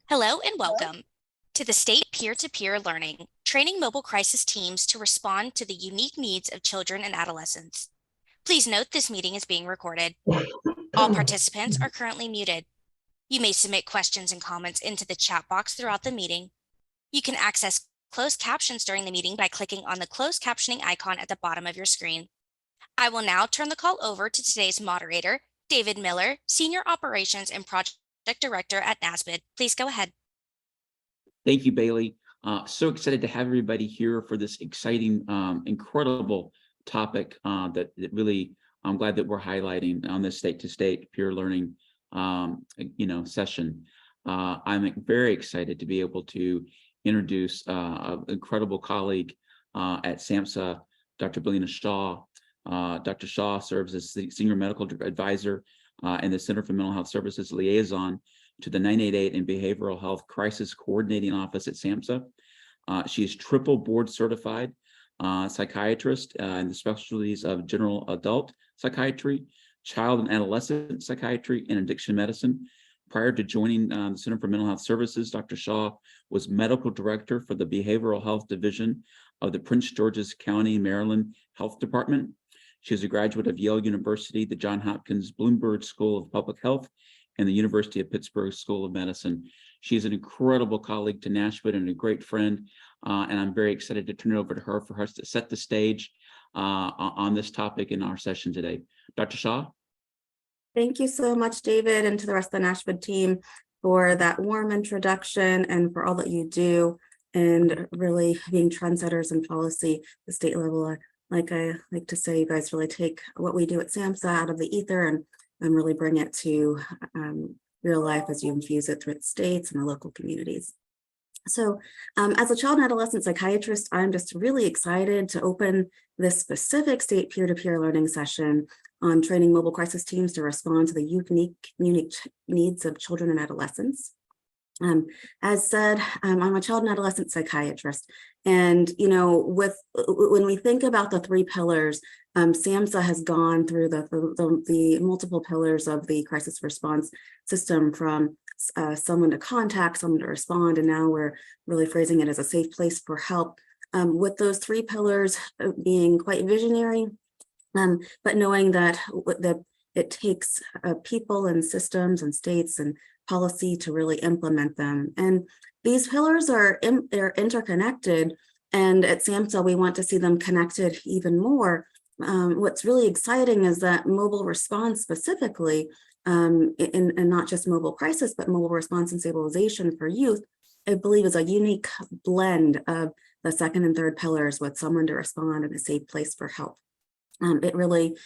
Hello and welcome to the State Peer-to-Peer Learning, training mobile crisis teams to respond to the unique needs of children and adolescents. Please note this meeting is being recorded. All participants are currently muted. You may submit questions and comments into the chat box throughout the meeting. You can access closed captions during the meeting by clicking on the closed captioning icon at the bottom of your screen. I will now turn the call over to today's moderator, David Miller, Senior Operations and Project Director at NASBID. Please go ahead. Thank you, Bailey. So excited to have everybody here for this exciting, incredible topic that really I'm glad that we're highlighting on this state-to-state peer learning, session. I'm very excited to be able to introduce an incredible colleague at SAMHSA, Dr. Belina Shaw. Dr. Shaw serves as the Senior Medical Advisor and the Center for Mental Health Services Liaison to the 988 and Behavioral Health Crisis Coordinating Office at SAMHSA. She is triple board certified psychiatrist in the specialties of general adult psychiatry, child and adolescent psychiatry, and addiction medicine. Prior to joining the Center for Mental Health Services, Dr. Shaw was medical director for the Behavioral Health Division of the Prince George's County, Maryland Health Department. She is a graduate of Yale University, the Johns Hopkins Bloomberg School of Public Health, and the University of Pittsburgh School of Medicine. She is an incredible colleague to NASBID and a great friend, and I'm very excited to turn it over to her for her to set the stage on this topic in our session today. Dr. Shaw? Thank you so much, David, and to the rest of the NASBID team for that warm introduction and for all that you do and really being trendsetters in policy at the state level. Like I like to say, you guys really take what we do at SAMHSA out of the ether and really bring it to real life as you infuse it through the states and the local communities. So as a child and adolescent psychiatrist, I'm just really excited to open this specific state peer-to-peer learning session on training mobile crisis teams to respond to the unique needs of children and adolescents. As said, I'm a child and adolescent psychiatrist, and when we think about the three pillars, SAMHSA has gone through the multiple pillars of the crisis response system, from someone to contact, someone to respond, and now we're really phrasing it as a safe place for help. With those three pillars being quite visionary, but knowing that it takes people and systems and states and policy to really implement them. And these pillars they're interconnected, and at SAMHSA we want to see them connected even more. What's really exciting is that mobile response specifically, and not just mobile crisis, but mobile response and stabilization for youth, I believe is a unique blend of the second and third pillars, with someone to respond and a safe place for help. It really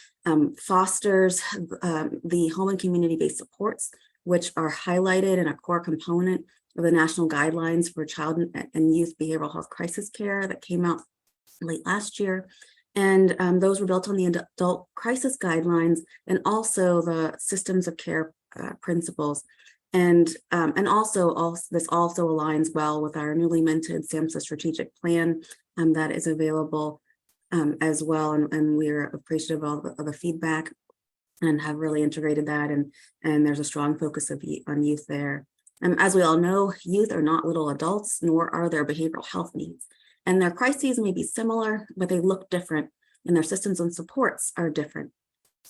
fosters the home and community-based supports, which are highlighted in a core component of the national guidelines for child and youth behavioral health crisis care that came out late last year. And those were built on the adult crisis guidelines and also the systems of care principles. And also this also aligns well with our newly minted SAMHSA strategic plan that is available as well. And we're appreciative of the feedback and have really integrated that. And there's a strong focus on youth there. As we all know, youth are not little adults, nor are their behavioral health needs. And their crises may be similar, but they look different, and their systems and supports are different.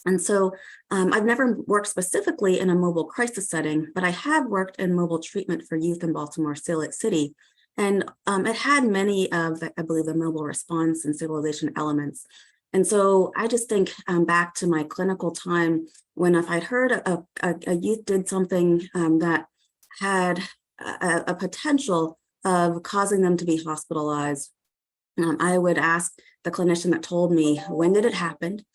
And so I've never worked specifically in a mobile crisis setting, but I have worked in mobile treatment for youth in Baltimore City. And it had many of, I believe, the mobile response and stabilization elements. And so I just think back to my clinical time, when if I'd heard a youth did something that had a potential of causing them to be hospitalized, I would ask the clinician that told me, when did it happen?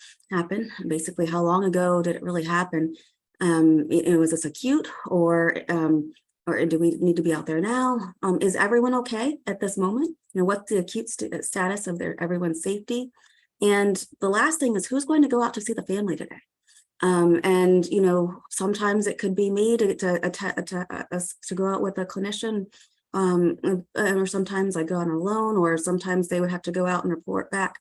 Basically, how long ago did it really happen? Was this acute, or do we need to be out there now? Is everyone okay at this moment? What's the acute status of everyone's safety? And the last thing is, who's going to go out to see the family today? And sometimes it could be me to go out with a clinician, or sometimes I go on alone, or sometimes they would have to go out and report back.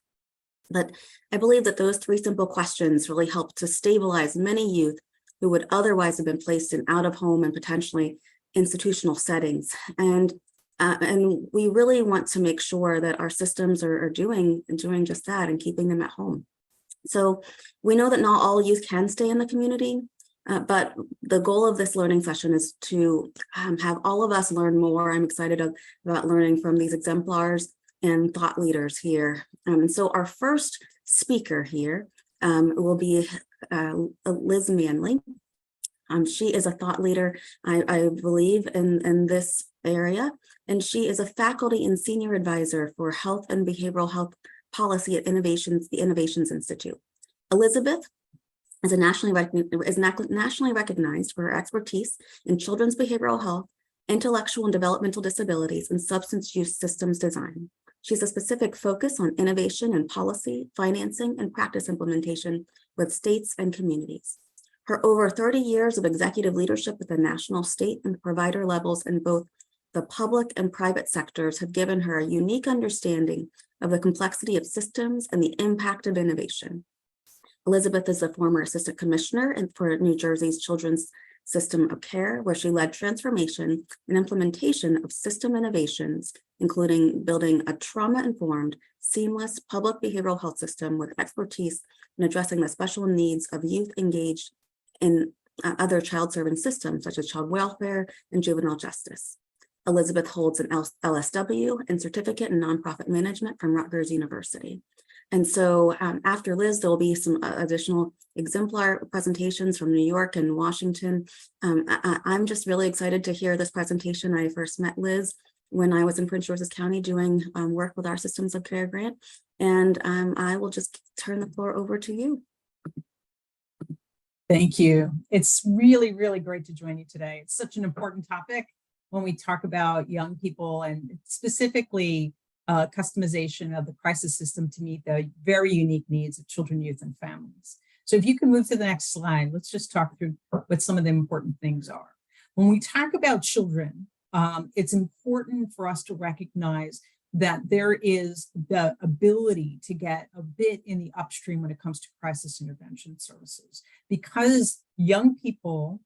But I believe that those three simple questions really help to stabilize many youth who would otherwise have been placed in out of home and potentially institutional settings. And we really want to make sure that our systems are doing just that and keeping them at home. So we know that not all youth can stay in the community, but the goal of this learning session is to have all of us learn more. I'm excited about learning from these exemplars and thought leaders here. And so our first speaker here will be Liz Manley. She is a thought leader, I believe, in this area, and she is a faculty and senior advisor for health and behavioral health policy at the Innovations Institute. Elizabeth is nationally recognized for her expertise in children's behavioral health, intellectual and developmental disabilities, and substance use systems design. She has a specific focus on innovation and policy, financing, and practice implementation with states and communities. Her over 30 years of executive leadership at the national, state, and provider levels in both the public and private sectors have given her a unique understanding of the complexity of systems and the impact of innovation. Elizabeth is a former assistant commissioner for New Jersey's Children's System of Care, where she led transformation and implementation of system innovations, including building a trauma-informed, seamless public behavioral health system with expertise in addressing the special needs of youth engaged in other child-serving systems, such as child welfare and juvenile justice. Elizabeth holds an LSW and certificate in nonprofit management from Rutgers University. And so after Liz, there will be some additional exemplar presentations from New York and Washington. I'm just really excited to hear this presentation. I first met Liz when I was in Prince George's County doing work with our Systems of Care grant. And I will just turn the floor over to you. Thank you. It's really, really great to join you today. It's such an important topic when we talk about young people and specifically customization of the crisis system to meet the very unique needs of children, youth, and families. So if you can move to the next slide, let's just talk through what some of the important things are. When we talk about children, it's important for us to recognize that there is the ability to get a bit in the upstream when it comes to crisis intervention services, because young people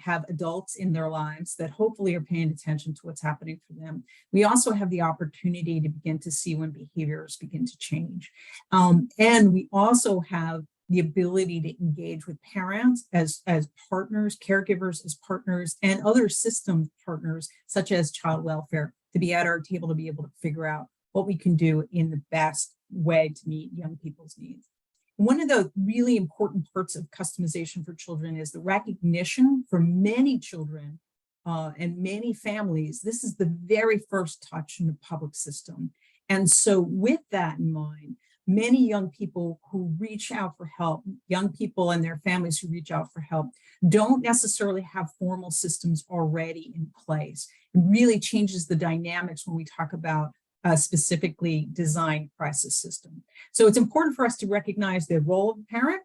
have adults in their lives that hopefully are paying attention to what's happening for them. We also have the opportunity to begin to see when behaviors begin to change. And we also have the ability to engage with parents as partners, caregivers as partners, and other system partners, such as child welfare, to be at our table to be able to figure out what we can do in the best way to meet young people's needs. One of the really important parts of customization for children is the recognition for many children and many families. This is the very first touch in the public system. And so with that in mind, many young people who reach out for help, young people and their families who reach out for help, don't necessarily have formal systems already in place. It really changes the dynamics when we talk about a specifically designed crisis system. So it's important for us to recognize the role of the parent,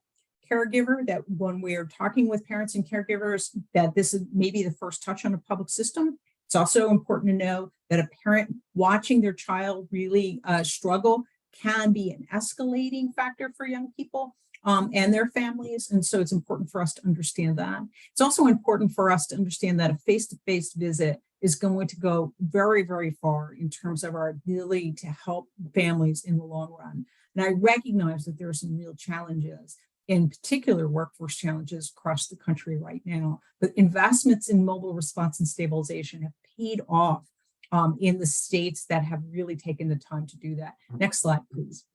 caregiver, that when we are talking with parents and caregivers, that this is maybe the first touch on a public system. It's also important to know that a parent watching their child really struggle can be an escalating factor for young people and their families. And so it's important for us to understand that. It's also important for us to understand that a face-to-face visit is going to go very, very far in terms of our ability to help families in the long run. And I recognize that there are some real challenges, in particular workforce challenges across the country right now, but investments in mobile response and stabilization have paid off in the states that have really taken the time to do that. Next slide, please.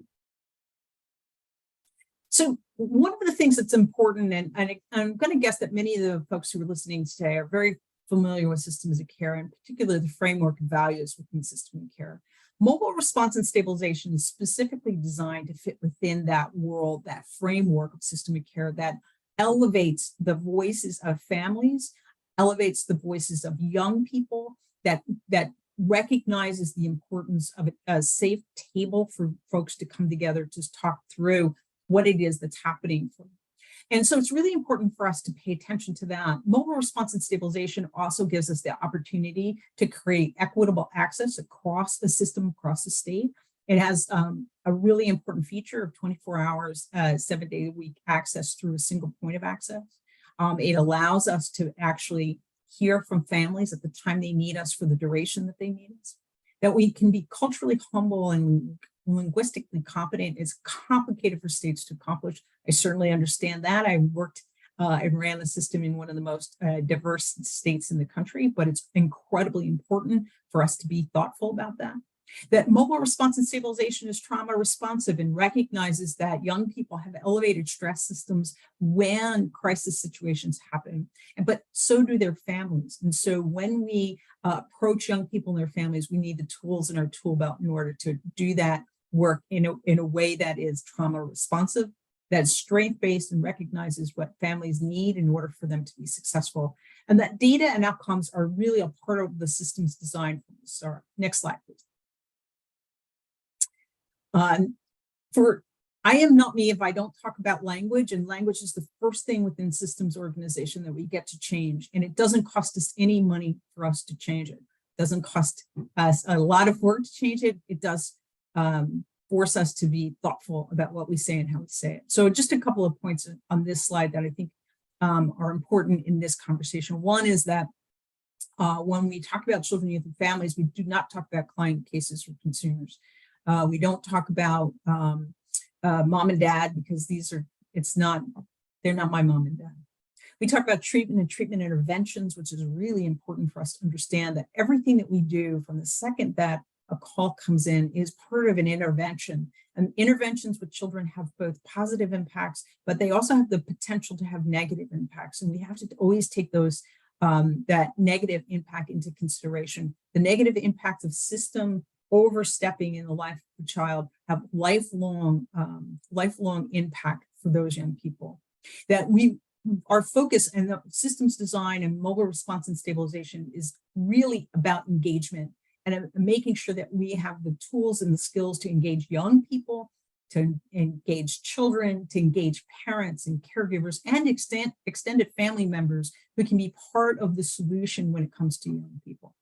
So one of the things that's important, and I'm going to guess that many of the folks who are listening today are very familiar with systems of care, and particularly the framework and values within system of care. Mobile response and stabilization is specifically designed to fit within that world, that framework of system of care that elevates the voices of families, elevates the voices of young people, that recognizes the importance of a safe table for folks to come together to talk through what it is that's happening for them. And so it's really important for us to pay attention to that. Mobile response and stabilization also gives us the opportunity to create equitable access across the system, across the state. It has a really important feature of 24 hours, 7 days a week access through a single point of access. It allows us to actually hear from families at the time they need us for the duration that they need us, that we can be culturally humble and linguistically competent. It's complicated for states to accomplish. I certainly understand that. I worked and ran the system in one of the most diverse states in the country, but it's incredibly important for us to be thoughtful about that. That mobile response and stabilization is trauma responsive and recognizes that young people have elevated stress systems when crisis situations happen, but so do their families. And so when we approach young people and their families, we need the tools in our tool belt in order to do that work in a way that is trauma responsive, that's strength-based and recognizes what families need in order for them to be successful. And that data and outcomes are really a part of the system's design from the start. Next slide, please. I am not me if I don't talk about language, and language is the first thing within systems organization that we get to change. And it doesn't cost us any money for us to change it. It doesn't cost us a lot of work to change it. It does force us to be thoughtful about what we say and how we say it. So just a couple of points on this slide that I think are important in this conversation. One is that when we talk about children, youth, and families, we do not talk about client cases or consumers. We don't talk about mom and dad, because they're not my mom and dad. We talk about treatment and treatment interventions, which is really important for us to understand that everything that we do from the second that a call comes in is part of an intervention. And interventions with children have both positive impacts, but they also have the potential to have negative impacts. And we have to always take those that negative impact into consideration. The negative impacts of system overstepping in the life of a child have lifelong impact for those young people. That our focus and the systems design and mobile response and stabilization is really about engagement and making sure that we have the tools and the skills to engage young people, to engage children, to engage parents and caregivers and extended family members who can be part of the solution when it comes to young people.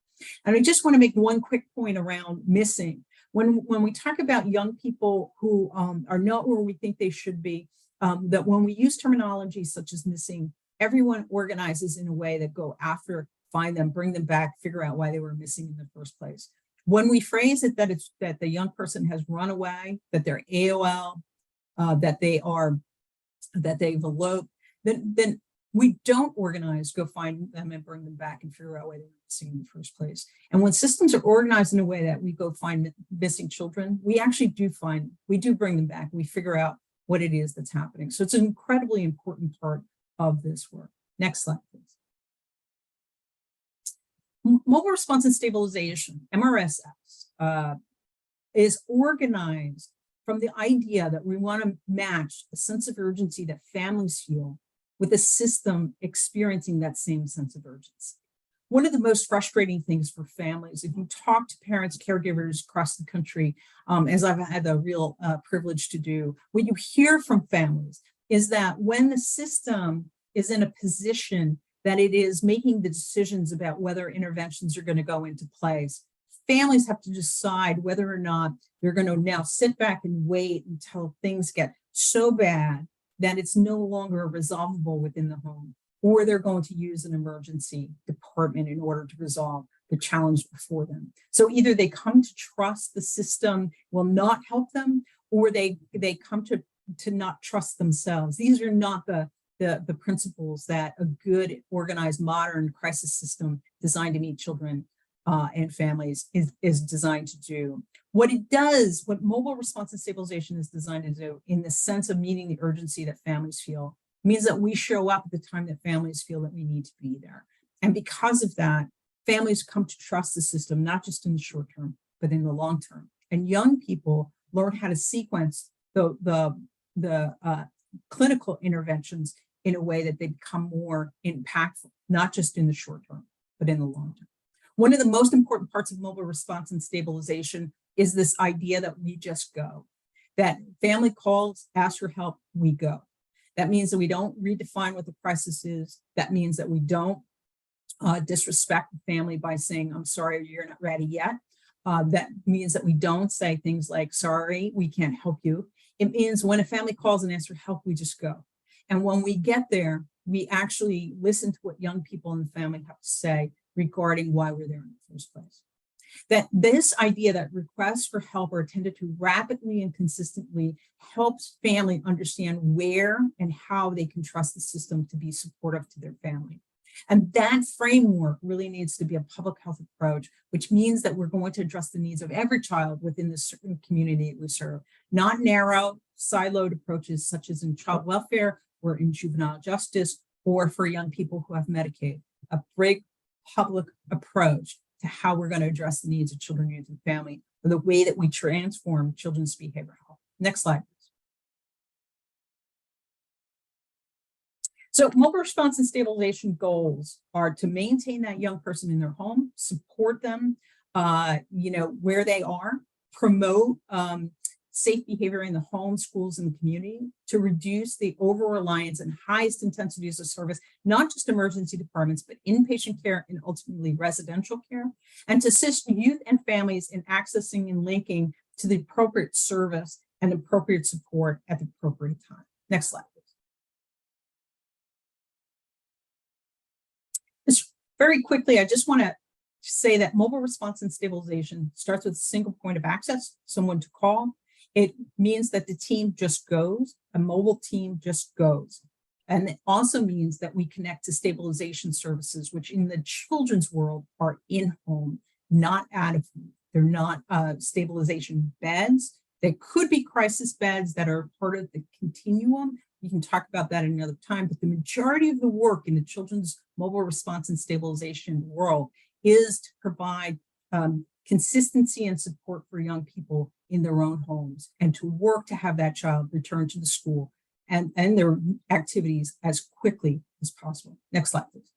And I just want to make one quick point around missing. When we talk about young people who are not where we think they should be, that when we use terminology such as missing, everyone organizes in a way that go after, find them, bring them back, figure out why they were missing in the first place. When we phrase it that the young person has run away, that they're AOL, that they've eloped, then we don't organize, go find them and bring them back and figure out why they were missing in the first place. And when systems are organized in a way that we go find missing children, we actually do bring them back. We figure out what it is that's happening. So it's an incredibly important part of this work. Next slide, please. Mobile response and stabilization, MRSS, is organized from the idea that we want to match the sense of urgency that families feel with a system experiencing that same sense of urgency. One of the most frustrating things for families, if you talk to parents, caregivers across the country, as I've had the real privilege to do, what you hear from families is that when the system is in a position that it is making the decisions about whether interventions are going to go into place, families have to decide whether or not they're going to now sit back and wait until things get so bad that it's no longer resolvable within the home, or they're going to use an emergency department in order to resolve the challenge before them. So either they come to trust the system will not help them, or they come to not trust themselves. These are not the principles that a good, organized, modern crisis system designed to meet children and families is designed to do. What it does, what mobile response and stabilization is designed to do, in the sense of meeting the urgency that families feel, means that we show up at the time that families feel that we need to be there. And because of that, families come to trust the system, not just in the short term, but in the long term. And young people learn how to sequence the clinical interventions in a way that they become more impactful, not just in the short term, but in the long term. One of the most important parts of mobile response and stabilization is this idea that we just go, that family calls, ask for help, we go. That means that we don't redefine what the crisis is. That means that we don't disrespect the family by saying, I'm sorry, you're not ready yet. That means that we don't say things like, sorry, we can't help you. It means when a family calls and asks for help, we just go. And when we get there, we actually listen to what young people in the family have to say regarding why we're there in the first place. That this idea that requests for help are attended to rapidly and consistently helps family understand where and how they can trust the system to be supportive to their family. And that framework really needs to be a public health approach, which means that we're going to address the needs of every child within the certain community we serve, not narrow, siloed approaches such as in child welfare or in juvenile justice or for young people who have Medicaid. A big public approach to how we're going to address the needs of children, youth, and family, or the way that we transform children's behavioral health. Next slide, please. So mobile response and stabilization goals are to maintain that young person in their home, support them, where they are, promote safe behavior in the home, schools, and the community, to reduce the over-reliance and highest intensities of service, not just emergency departments, but inpatient care and ultimately residential care, and to assist youth and families in accessing and linking to the appropriate service and appropriate support at the appropriate time. Next slide, please. Just very quickly, I just want to say that mobile response and stabilization starts with a single point of access, someone to call. It means that the team just goes, a mobile team just goes. And it also means that we connect to stabilization services, which in the children's world are in-home, not out of home. They're not stabilization beds. They could be crisis beds that are part of the continuum. You can talk about that another time, but the majority of the work in the children's mobile response and stabilization world is to provide consistency and support for young people in their own homes and to work to have that child return to the school and their activities as quickly as possible. Next slide, please.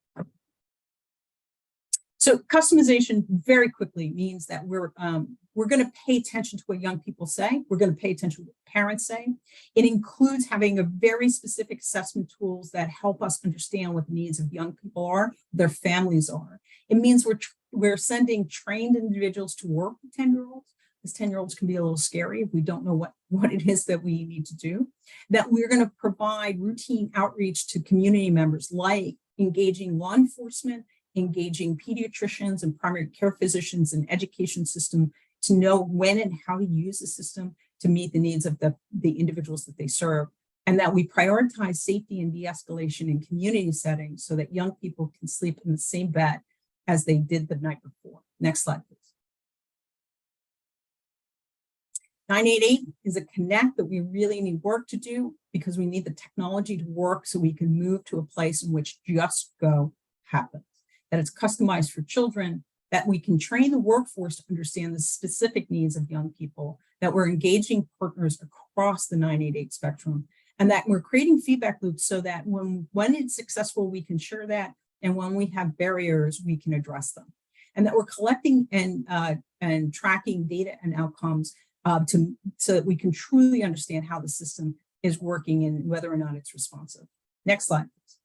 So customization very quickly means that we're going to pay attention to what young people say. We're going to pay attention to what parents say. It includes having a very specific assessment tools that help us understand what the needs of young people are, their families are. It means we're sending trained individuals to work with 10-year-olds. Because 10-year-olds can be a little scary if we don't know what it is that we need to do. That we're going to provide routine outreach to community members, like engaging law enforcement, engaging pediatricians and primary care physicians and education system to know when and how to use the system to meet the needs of the individuals that they serve. And that we prioritize safety and de-escalation in community settings so that young people can sleep in the same bed as they did the night before. Next slide, please. 988 is a connect that we really need work to do because we need the technology to work so we can move to a place in which just go happens, that it's customized for children, that we can train the workforce to understand the specific needs of young people, that we're engaging partners across the 988 spectrum, and that we're creating feedback loops so that when it's successful, we can share that, and when we have barriers, we can address them. And that we're collecting and tracking data and outcomes so that we can truly understand how the system is working and whether or not it's responsive. Next slide, please.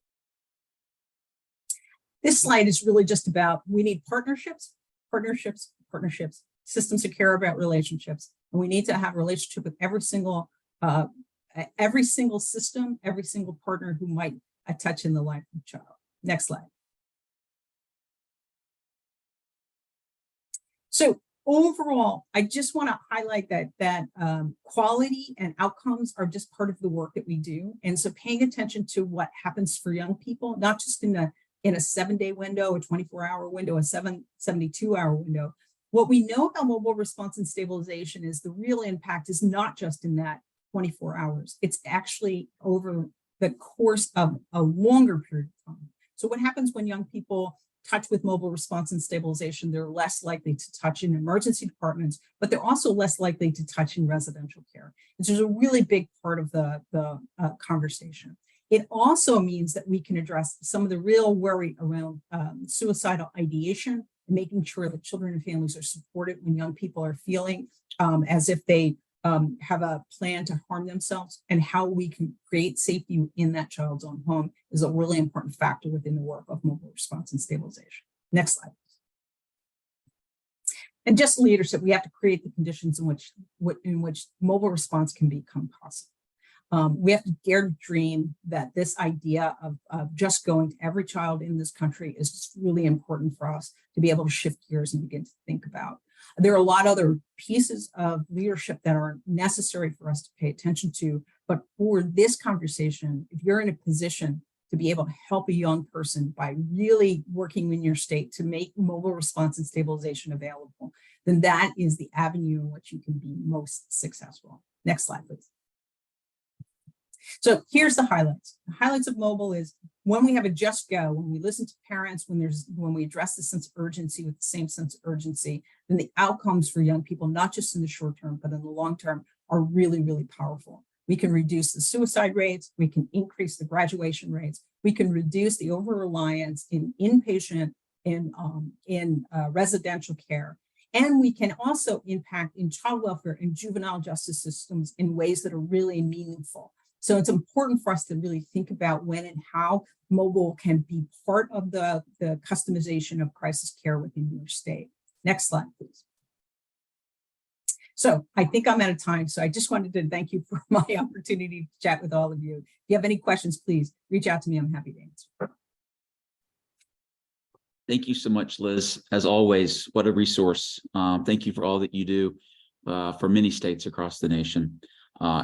This slide is really just about, we need partnerships, systems to care about relationships, and we need to have a relationship with every single system, every single partner who might touch in the life of a child. Next slide. So overall, I just want to highlight that quality and outcomes are just part of the work that we do. And so paying attention to what happens for young people, not just in a 7-day window, a 24-hour window, a 72-hour window. What we know about mobile response and stabilization is the real impact is not just in that 24 hours. It's actually over the course of a longer period of time. So what happens when young people touch with mobile response and stabilization? They're less likely to touch in emergency departments, but they're also less likely to touch in residential care. This is a really big part of the conversation. It also means that we can address some of the real worry around suicidal ideation, and making sure that children and families are supported when young people are feeling as if they have a plan to harm themselves, and how we can create safety in that child's own home is a really important factor within the work of mobile response and stabilization. Next slide. And just leadership, we have to create the conditions in which mobile response can become possible. We have to dare to dream that this idea of just going to every child in this country is just really important for us to be able to shift gears and begin to think about. There are a lot of other pieces of leadership that are necessary for us to pay attention to, but for this conversation, if you're in a position to be able to help a young person by really working in your state to make mobile response and stabilization available, then that is the avenue in which you can be most successful. Next slide, please. So here's the highlights. The highlights of mobile is when we have a just go, when we listen to parents, when we address the sense of urgency with the same sense of urgency, then the outcomes for young people, not just in the short term, but in the long term, are really, really powerful. We can reduce the suicide rates, we can increase the graduation rates, we can reduce the over-reliance in inpatient and residential care. And we can also impact in child welfare and juvenile justice systems in ways that are really meaningful. So it's important for us to really think about when and how mobile can be part of the customization of crisis care within your state. Next slide, please. So I think I'm out of time. So I just wanted to thank you for my opportunity to chat with all of you. If you have any questions, please reach out to me. I'm happy to answer. Thank you so much, Liz. As always, what a resource. Thank you for all that you do for many states across the nation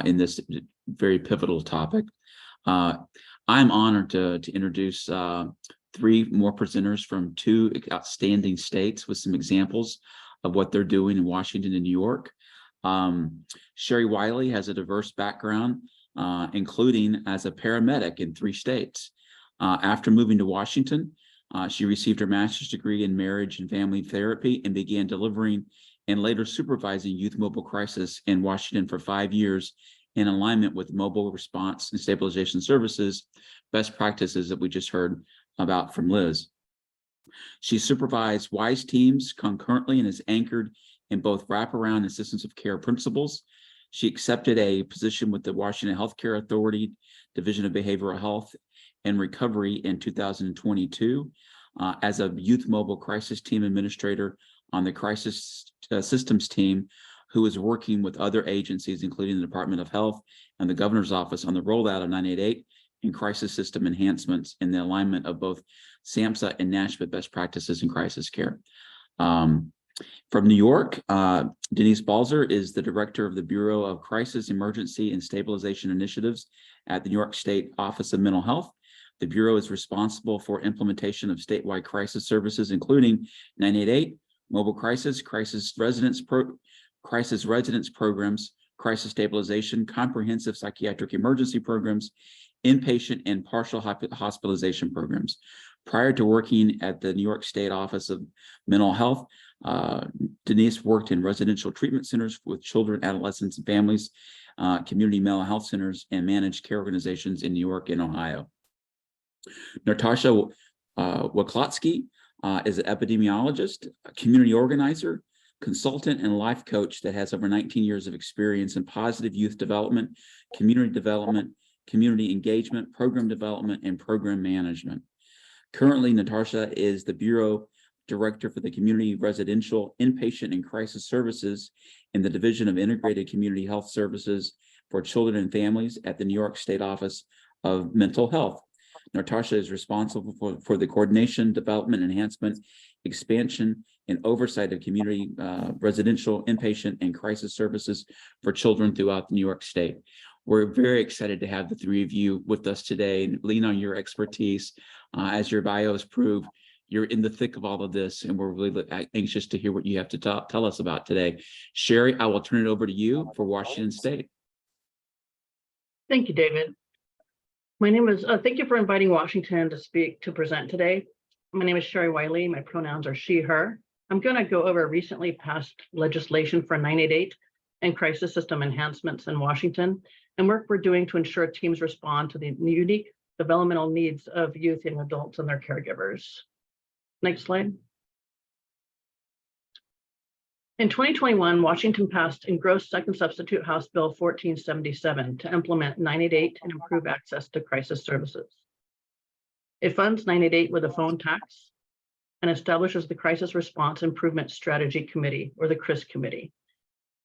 in this very pivotal topic. I'm honored to introduce 3 more presenters from 2 outstanding states with some examples of what they're doing in Washington and New York. Sherry Wiley has a diverse background, including as a paramedic in 3 states. After moving to Washington, she received her master's degree in marriage and family therapy and began delivering and later supervising youth mobile crisis in Washington for 5 years in alignment with mobile response and stabilization services best practices that we just heard about from Liz. She supervised WISE teams concurrently and is anchored in both wraparound and systems of care principles. She accepted a position with the Washington Healthcare Authority Division of Behavioral Health and Recovery in 2022 as a youth mobile crisis team administrator on the crisis systems team, who is working with other agencies, including the Department of Health and the Governor's Office on the rollout of 988 and crisis system enhancements in the alignment of both SAMHSA and NASHVA best practices in crisis care. From New York, Denise Balzer is the director of the Bureau of Crisis, Emergency, and Stabilization Initiatives at the New York State Office of Mental Health. The Bureau is responsible for implementation of statewide crisis services, including 988, mobile crisis residence programs, crisis stabilization, comprehensive psychiatric emergency programs, inpatient and partial hospitalization programs. Prior to working at the New York State Office of Mental Health, Denise worked in residential treatment centers with children, adolescents, and families, community mental health centers, and managed care organizations in New York and Ohio. Natasha Waklotsky is an epidemiologist, a community organizer, consultant, and life coach that has over 19 years of experience in positive youth development, community engagement, program development, and program management. Currently, Natasha is the Bureau Director for the Community Residential, Inpatient, and Crisis Services in the Division of Integrated Community Health Services for Children and Families at the New York State Office of Mental Health. Natasha is responsible for the coordination, development, enhancement, expansion, and oversight of community residential, inpatient, and crisis services for children throughout New York State. We're very excited to have the 3 of you with us today and lean on your expertise. As your bios prove, you're in the thick of all of this, and we're really anxious to hear what you have to tell us about today. Sherry, I will turn it over to you for Washington State. Thank you, David. My name is, thank you for inviting Washington to present today. My name is Sherry Wiley. My pronouns are she, her. I'm going to go over recently passed legislation for 988 and crisis system enhancements in Washington and work we're doing to ensure teams respond to the unique developmental needs of youth and adults and their caregivers. Next slide. In 2021, Washington passed engrossed second substitute House Bill 1477 to implement 988 and improve access to crisis services. It funds 988 with a phone tax and establishes the Crisis Response Improvement Strategy Committee, or the CRIS Committee.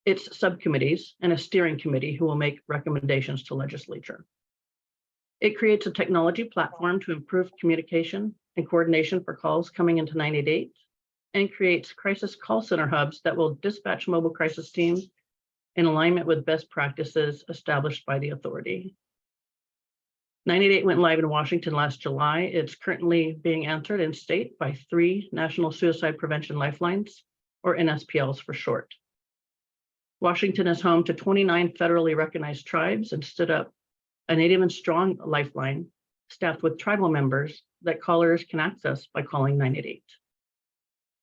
its subcommittees, and a steering committee who will make recommendations to legislature. It creates a technology platform to improve communication and coordination for calls coming into 988, and creates crisis call center hubs that will dispatch mobile crisis teams in alignment with best practices established by the authority. 988 went live in Washington last July. It's currently being answered in state by 3 National Suicide Prevention Lifelines, or NSPLs for short. Washington is home to 29 federally recognized tribes and stood up a Native and Strong lifeline staffed with tribal members that callers can access by calling 988.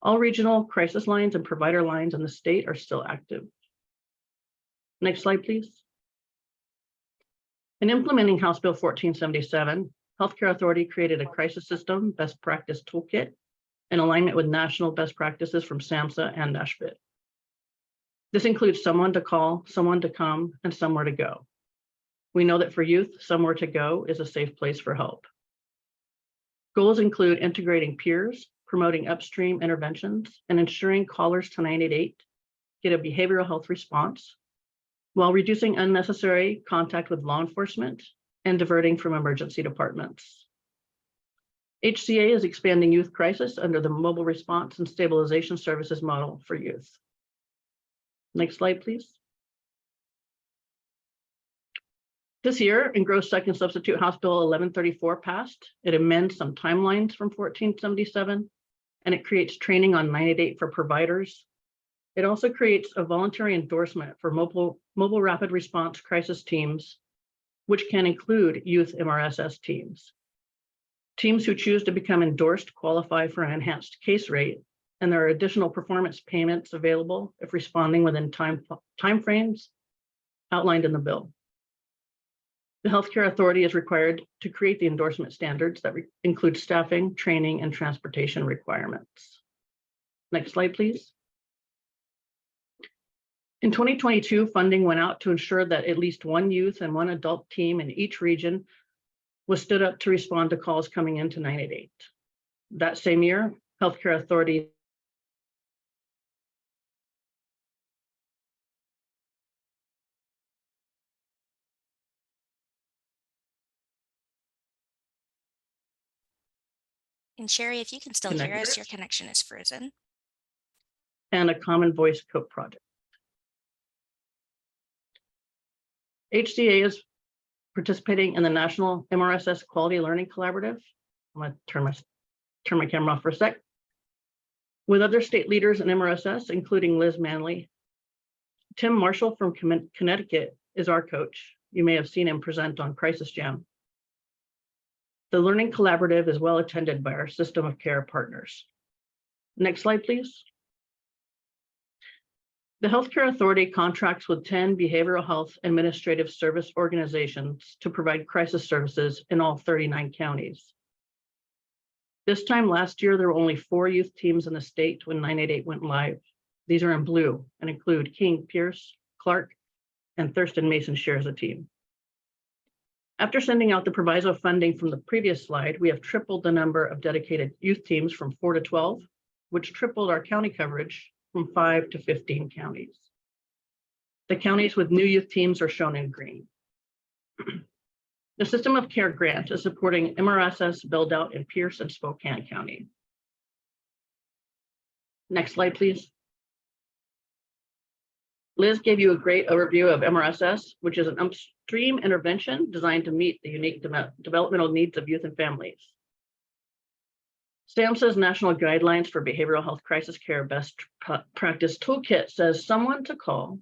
All regional crisis lines and provider lines in the state are still active. Next slide, please. In implementing House Bill 1477, Healthcare Authority created a crisis system best practice toolkit in alignment with national best practices from SAMHSA and NASHBIT. This includes someone to call, someone to come, and somewhere to go. We know that for youth, somewhere to go is a safe place for help. Goals include integrating peers, promoting upstream interventions, and ensuring callers to 988 get a behavioral health response, while reducing unnecessary contact with law enforcement and diverting from emergency departments. HCA is expanding youth crisis under the Mobile Response and Stabilization Services model for youth. Next slide, please. This year, engrossed second substitute House Bill 1134 passed. It amends some timelines from 1477, and it creates training on 988 for providers. It also creates a voluntary endorsement for mobile rapid response crisis teams, which can include youth MRSS teams. Teams who choose to become endorsed qualify for an enhanced case rate, and there are additional performance payments available if responding within timeframes outlined in the bill. The Healthcare Authority is required to create the endorsement standards that include staffing, training, and transportation requirements. Next slide, please. In 2022, funding went out to ensure that at least one youth and one adult team in each region was stood up to respond to calls coming into 988. That same year, Healthcare Authority And Sherry, if you can still hear us, your connection is frozen. and a Common Voice Code project. HCA is participating in the National MRSS Quality Learning Collaborative. I'm going to turn my camera off for a sec. With other state leaders in MRSS, including Liz Manley. Tim Marshall from Connecticut is our coach. You may have seen him present on Crisis Jam. The Learning Collaborative is well attended by our system of care partners. Next slide, please. The Healthcare Authority contracts with 10 behavioral health administrative service organizations to provide crisis services in all 39 counties. This time last year, there were only 4 youth teams in the state when 988 went live. These are in blue and include King, Pierce, Clark, and Thurston Mason shares a team. After sending out the proviso funding from the previous slide, we have tripled the number of dedicated youth teams from 4 to 12, which tripled our county coverage from 5 to 15 counties. The counties with new youth teams are shown in green. The System of Care grant is supporting MRSS build out in Pierce and Spokane County. Next slide, please. Liz gave you a great overview of MRSS, which is an upstream intervention designed to meet the unique developmental needs of youth and families. SAMHSA's National Guidelines for Behavioral Health Crisis Care Best Practice Toolkit says someone to call,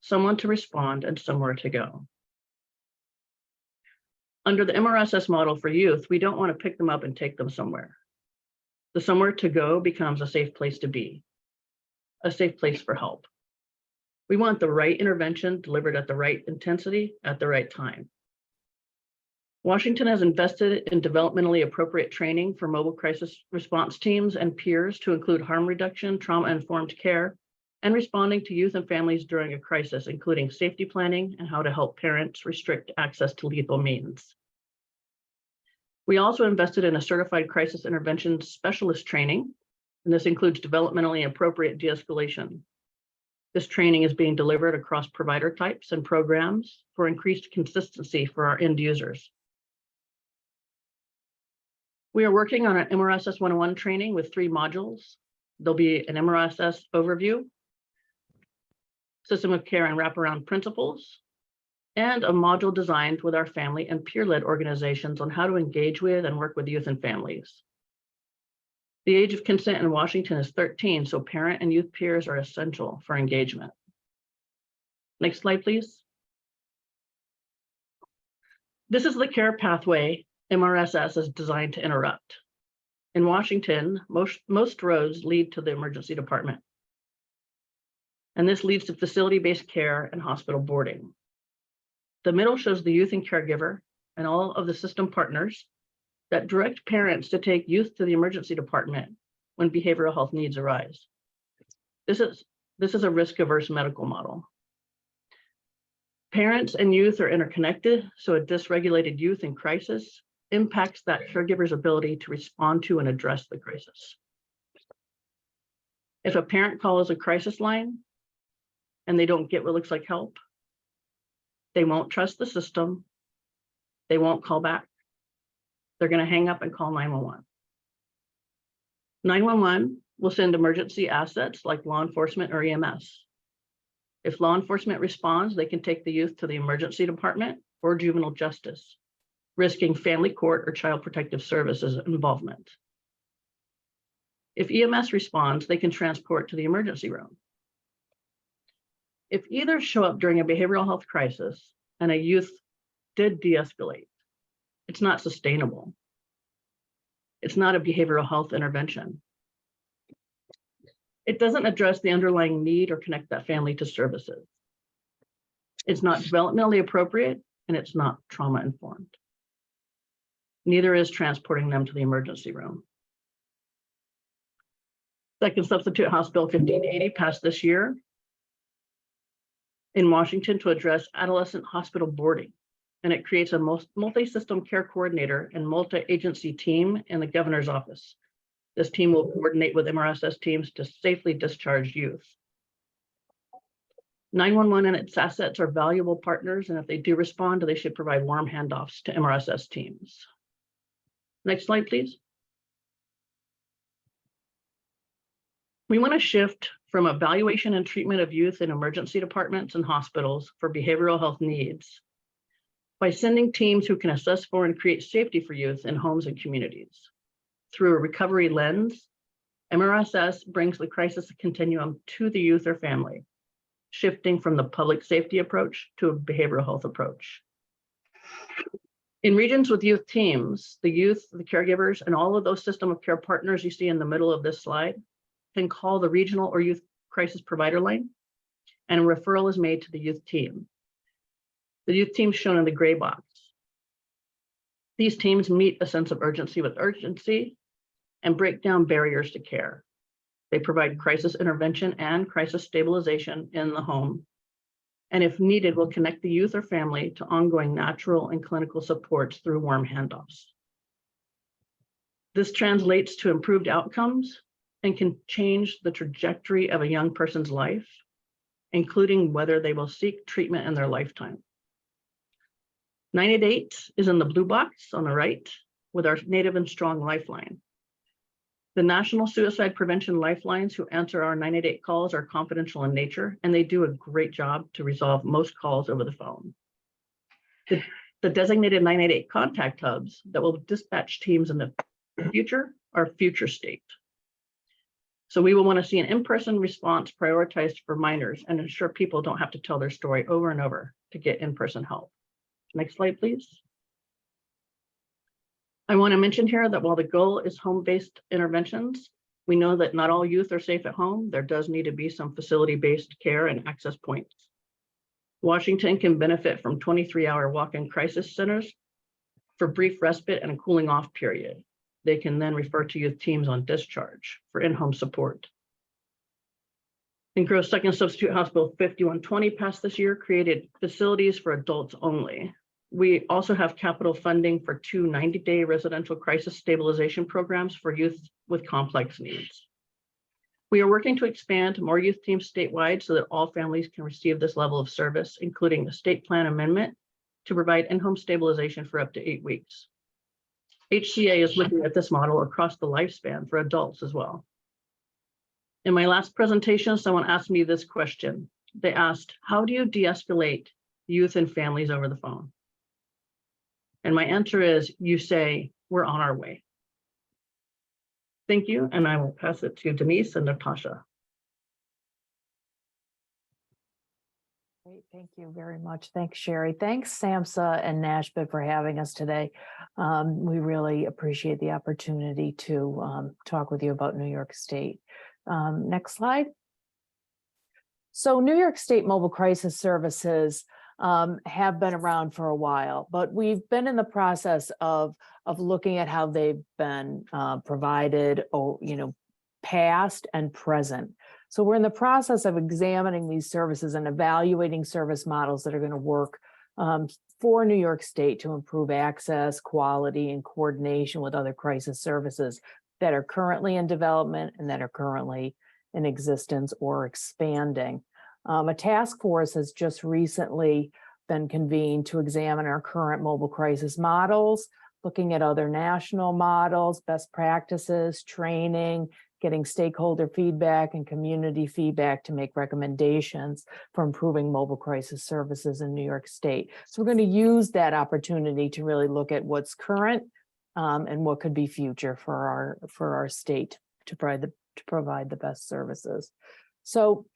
someone to respond, and somewhere to go. Under the MRSS model for youth, we don't want to pick them up and take them somewhere. The somewhere to go becomes a safe place to be, a safe place for help. We want the right intervention delivered at the right intensity at the right time. Washington has invested in developmentally appropriate training for mobile crisis response teams and peers to include harm reduction, trauma-informed care, and responding to youth and families during a crisis, including safety planning and how to help parents restrict access to lethal means. We also invested in a certified crisis intervention specialist training, and this includes developmentally appropriate de-escalation. This training is being delivered across provider types and programs for increased consistency for our end users. We are working on an MRSS 101 training with 3 modules. There'll be an MRSS overview, system of care and wraparound principles, and a module designed with our family and peer-led organizations on how to engage with and work with youth and families. The age of consent in Washington is 13, so parent and youth peers are essential for engagement. Next slide, please. This is the care pathway MRSS is designed to interrupt. In Washington, most roads lead to the emergency department. And this leads to facility-based care and hospital boarding. The middle shows the youth and caregiver and all of the system partners that direct parents to take youth to the emergency department when behavioral health needs arise. This is a risk-averse medical model. Parents and youth are interconnected, so a dysregulated youth in crisis impacts that caregiver's ability to respond to and address the crisis. If a parent calls a crisis line and they don't get what looks like help, they won't trust the system, they won't call back. They're going to hang up and call 911. 911 will send emergency assets like law enforcement or EMS. If law enforcement responds, they can take the youth to the emergency department or juvenile justice, risking family court or child protective services involvement. If EMS responds, they can transport to the emergency room. If either show up during a behavioral health crisis and a youth did de-escalate, it's not sustainable. It's not a behavioral health intervention. It doesn't address the underlying need or connect that family to services. It's not developmentally appropriate, and it's not trauma informed. Neither is transporting them to the emergency room. Second substitute House Bill 1580 passed this year in Washington to address adolescent hospital boarding. And it creates a multi-system care coordinator and multi-agency team in the governor's office. This team will coordinate with MRSS teams to safely discharge youth. 911 and its assets are valuable partners, and if they do respond, they should provide warm handoffs to MRSS teams. Next slide, please. We want to shift from evaluation and treatment of youth in emergency departments and hospitals for behavioral health needs by sending teams who can assess for and create safety for youth in homes and communities. Through a recovery lens, MRSS brings the crisis continuum to the youth or family, shifting from the public safety approach to a behavioral health approach. In regions with youth teams, the youth, the caregivers, and all of those system of care partners you see in the middle of this slide can call the regional or youth crisis provider line, and a referral is made to the youth team. The youth team shown in the gray box. These teams meet a sense of urgency with urgency and break down barriers to care. They provide crisis intervention and crisis stabilization in the home. And if needed, will connect the youth or family to ongoing natural and clinical supports through warm handoffs. This translates to improved outcomes and can change the trajectory of a young person's life, including whether they will seek treatment in their lifetime. 988 is in the blue box on the right with our Native and Strong Lifeline. The National Suicide Prevention Lifelines who answer our 988 calls are confidential in nature, and they do a great job to resolve most calls over the phone. The designated 988 contact hubs that will dispatch teams in the future are future state. So we will want to see an in-person response prioritized for minors and ensure people don't have to tell their story over and over to get in-person help. Next slide, please. I want to mention here that while the goal is home-based interventions, we know that not all youth are safe at home. There does need to be some facility-based care and access points. Washington can benefit from 23-hour walk-in crisis centers for brief respite and a cooling off period. They can then refer to youth teams on discharge for in-home support. Gross Second Substitute House Bill 5120 passed this year, created facilities for adults only. We also have capital funding for 2 90-day residential crisis stabilization programs for youth with complex needs. We are working to expand more youth teams statewide so that all families can receive this level of service, including the state plan amendment to provide in-home stabilization for up to 8 weeks. HCA is looking at this model across the lifespan for adults as well. In my last presentation, someone asked me this question. They asked, how do you de-escalate youth and families over the phone? And my answer is, you say, we're on our way. Thank you, and I will pass it to Denise and Natasha. Great, thank you very much. Thanks, Sherry. Thanks, SAMHSA and NASHBID for having us today. We really appreciate the opportunity to talk with you about New York State. Next slide. So New York State Mobile Crisis Services have been around for a while, but we've been in the process of looking at how they've been provided, or past and present. So we're in the process of examining these services and evaluating service models that are going to work for New York State to improve access, quality, and coordination with other crisis services that are currently in development and that are currently in existence or expanding. A task force has just recently been convened to examine our current mobile crisis models, looking at other national models, best practices, training, getting stakeholder feedback and community feedback to make recommendations for improving mobile crisis services in New York State. So we're going to use that opportunity to really look at what's current and what could be future for our state to provide the best services. So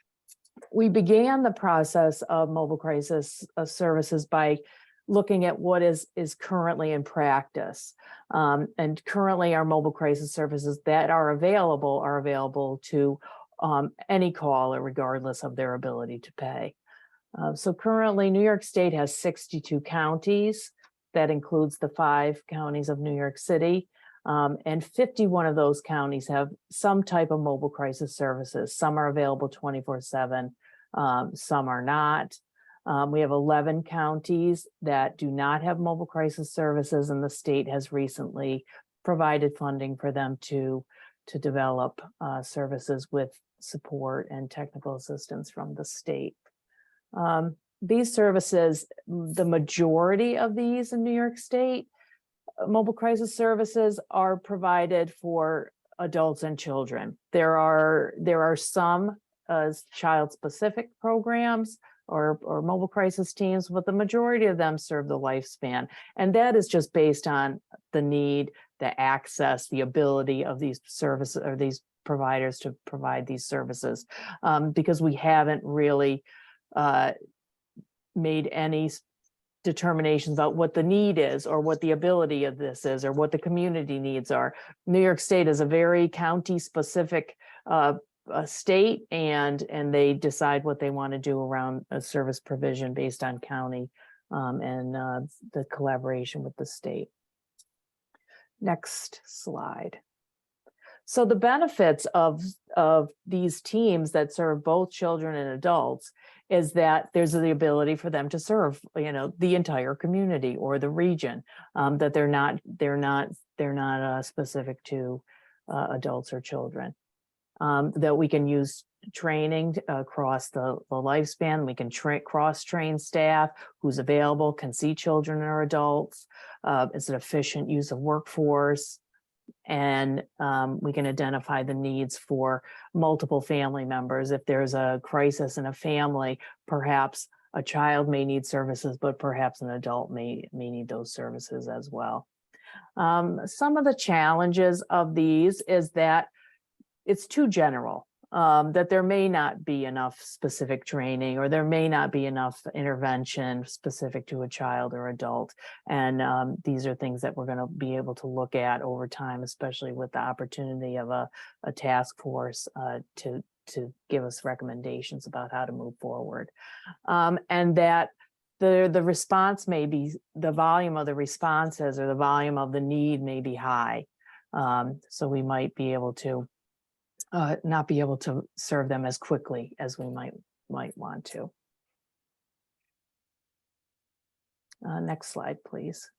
we began the process of mobile crisis services by looking at what is currently in practice. And currently our mobile crisis services that are available to any caller regardless of their ability to pay. So currently New York State has 62 counties. That includes the 5 counties of New York City. And 51 of those counties have some type of mobile crisis services. Some are available 24/7, some are not. We have 11 counties that do not have mobile crisis services, and the state has recently provided funding for them to develop services with support and technical assistance from the state. These services, the majority of these in New York State, mobile crisis services are provided for adults and children. There are some child-specific programs or mobile crisis teams, but the majority of them serve the lifespan. And that is just based on the need, the access, the ability of these services or these providers to provide these services, because we haven't really made any determinations about what the need is or what the ability of this is or what the community needs are. New York State is a very county specific state, and they decide what they want to do around a service provision based on county and the collaboration with the state. Next slide. So the benefits of these teams that serve both children and adults is that there's the ability for them to serve, the entire community or the region, that they're not specific to adults or children. That we can use training across the lifespan. We can cross-train staff who's available, can see children or adults. It's an efficient use of workforce. And we can identify the needs for multiple family members. If there's a crisis in a family, perhaps a child may need services, but perhaps an adult may need those services as well. Some of the challenges of these is that it's too general, that there may not be enough specific training, or there may not be enough intervention specific to a child or adult. And these are things that we're going to be able to look at over time, especially with the opportunity of a task force to give us recommendations about how to move forward. And that the response may be, the volume of the responses or the volume of the need may be high. So we might be able to not be able to serve them as quickly as we might want to. Next slide, please.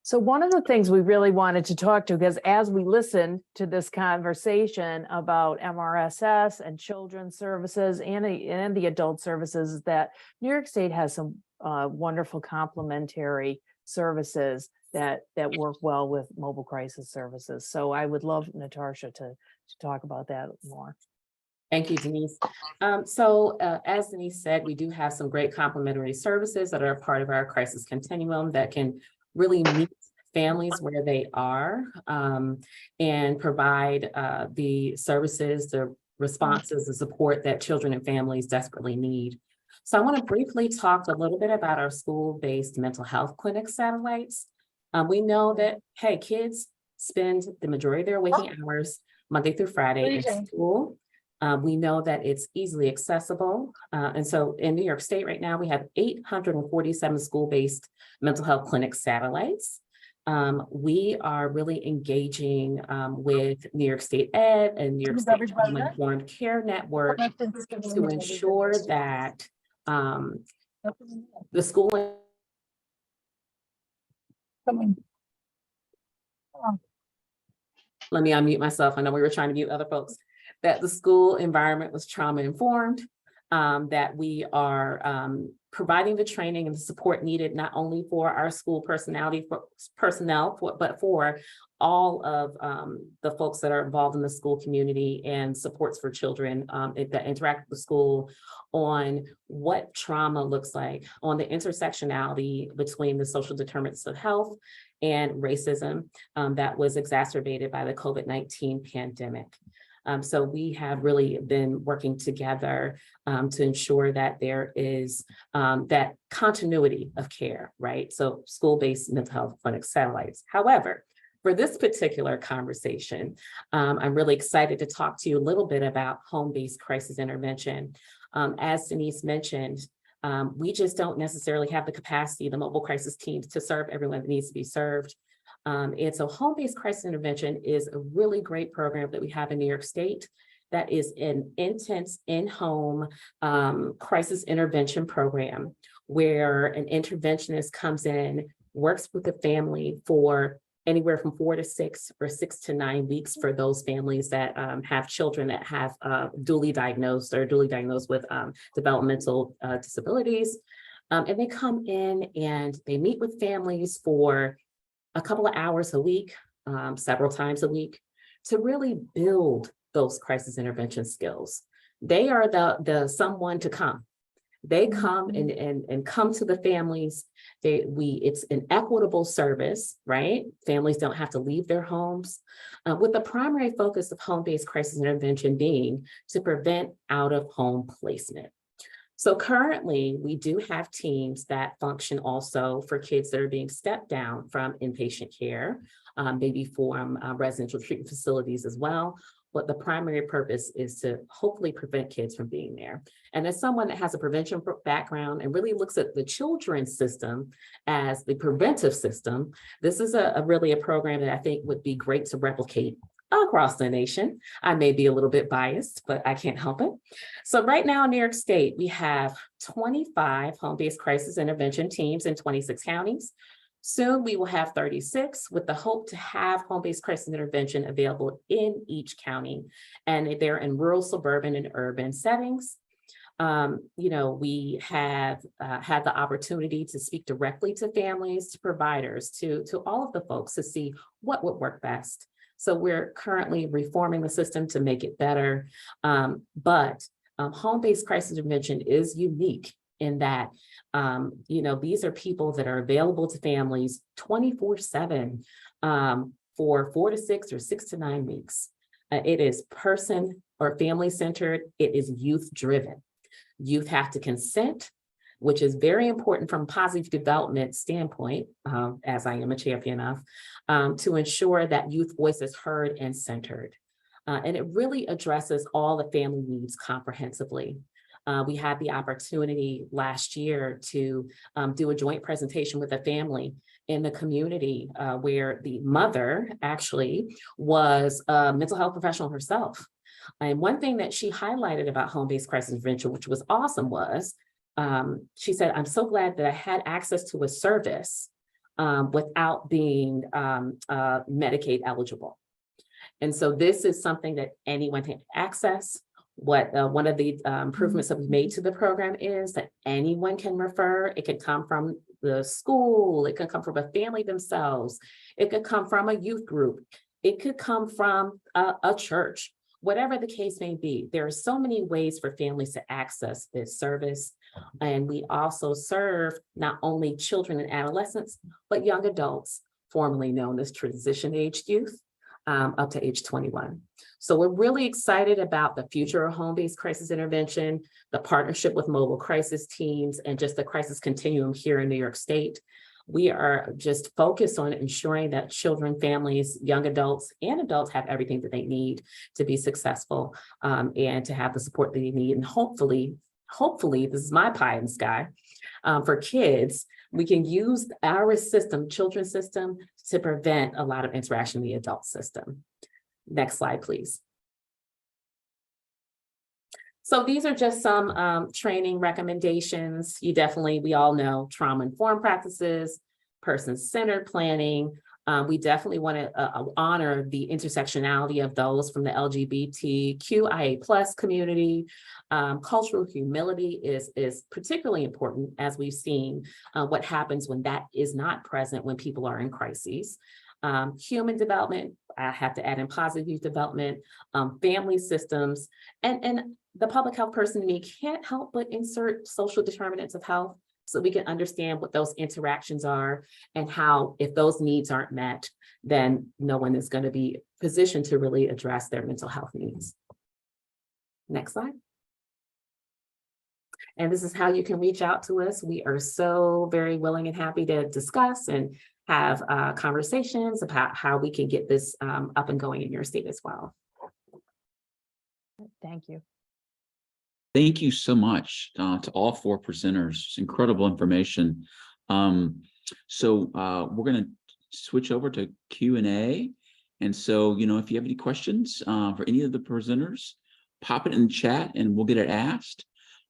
So one of the things we really wanted to talk to, because as we listened to this conversation about MRSS and children's services and the adult services, is that New York State has some wonderful complementary services that work well with mobile crisis services. So I would love Natasha to talk about that more. Thank you, Denise. As Denise said, we do have some great complementary services that are a part of our crisis continuum that can really meet families where they are and provide the services, the responses, the support that children and families desperately need. So I want to briefly talk a little bit about our school-based mental health clinic satellites. We know that, hey, kids spend the majority of their waking hours Monday through Friday in school. We know that it's easily accessible. And so in New York State right now, we have 847 school-based mental health clinic satellites. We are really engaging with New York State Ed and New York State Trauma Informed Care Network to ensure that the school. Let me unmute myself. I know we were trying to mute other folks. That the school environment was trauma informed, that we are providing the training and the support needed not only for our school personnel, but for all of the folks that are involved in the school community and supports for children that interact with the school on what trauma looks like, on the intersectionality between the social determinants of health and racism that was exacerbated by the COVID-19 pandemic. So we have really been working together to ensure that there is that continuity of care, right? So school-based mental health clinic satellites. However, for this particular conversation, I'm really excited to talk to you a little bit about home-based crisis intervention. As Denise mentioned, we just don't necessarily have the capacity, the mobile crisis teams, to serve everyone that needs to be served. And so home-based crisis intervention is a really great program that we have in New York State that is an intense in-home crisis intervention program where an interventionist comes in, works with the family for anywhere from 4 to 6 or 6 to 9 weeks for those families that have children that have dually diagnosed with developmental disabilities. And they come in and they meet with families for a couple of hours a week, several times a week, to really build those crisis intervention skills. They are the someone to come. They come and come to the families. It's an equitable service, right? Families don't have to leave their homes, with the primary focus of home-based crisis intervention being to prevent out-of-home placement. So currently, we do have teams that function also for kids that are being stepped down from inpatient care, maybe from residential treatment facilities as well. But the primary purpose is to hopefully prevent kids from being there. And as someone that has a prevention background and really looks at the children's system as the preventive system, this is really a program that I think would be great to replicate across the nation. I may be a little bit biased, but I can't help it. So right now in New York State, we have 25 home-based crisis intervention teams in 26 counties. Soon we will have 36, with the hope to have home-based crisis intervention available in each county. And they're in rural, suburban, and urban settings. We have had the opportunity to speak directly to families, to providers, to all of the folks to see what would work best. So we're currently reforming the system to make it better. But home-based crisis intervention is unique in that, these are people that are available to families 24/7 for 4 to 6 or 6 to 9 weeks. It is person or family centered. It is youth driven. Youth have to consent, which is very important from a positive development standpoint, as I am a champion of, to ensure that youth voice is heard and centered. And it really addresses all the family needs comprehensively. We had the opportunity last year to do a joint presentation with a family in the community where the mother actually was a mental health professional herself. And one thing that she highlighted about home-based crisis intervention, which was awesome, was she said, "I'm so glad that I had access to a service without being Medicaid eligible. And so this is something that anyone can access. What one of the improvements that we made to the program is that anyone can refer. It can come from the school, it can come from a family themselves, it could come from a youth group, it could come from a church, whatever the case may be. There are so many ways for families to access this service. And we also serve not only children and adolescents, but young adults, formerly known as transition-aged youth, up to age 21. So we're really excited about the future of home-based crisis intervention, the partnership with mobile crisis teams, and just the crisis continuum here in New York State. We are just focused on ensuring that children, families, young adults, and adults have everything that they need to be successful and to have the support that they need. And hopefully, this is my pie in the sky, for kids, we can use our system, children's system, to prevent a lot of interaction in the adult system. Next slide, please. So these are just some training recommendations. We all know trauma-informed practices, person-centered planning. We definitely want to honor the intersectionality of those from the LGBTQIA+ community. Cultural humility is particularly important, as we've seen what happens when that is not present when people are in crises. Human development, I have to add in positive youth development, family systems, and the public health person in me can't help but insert social determinants of health so we can understand what those interactions are and how, if those needs aren't met, then no one is going to be positioned to really address their mental health needs. Next slide. And this is how you can reach out to us. We are so very willing and happy to discuss and have conversations about how we can get this up and going in your state as well. Thank you. Thank you so much to all four presenters. It's incredible information. So we're going to switch over to Q&A. And so, if you have any questions for any of the presenters, pop it in the chat and we'll get it asked.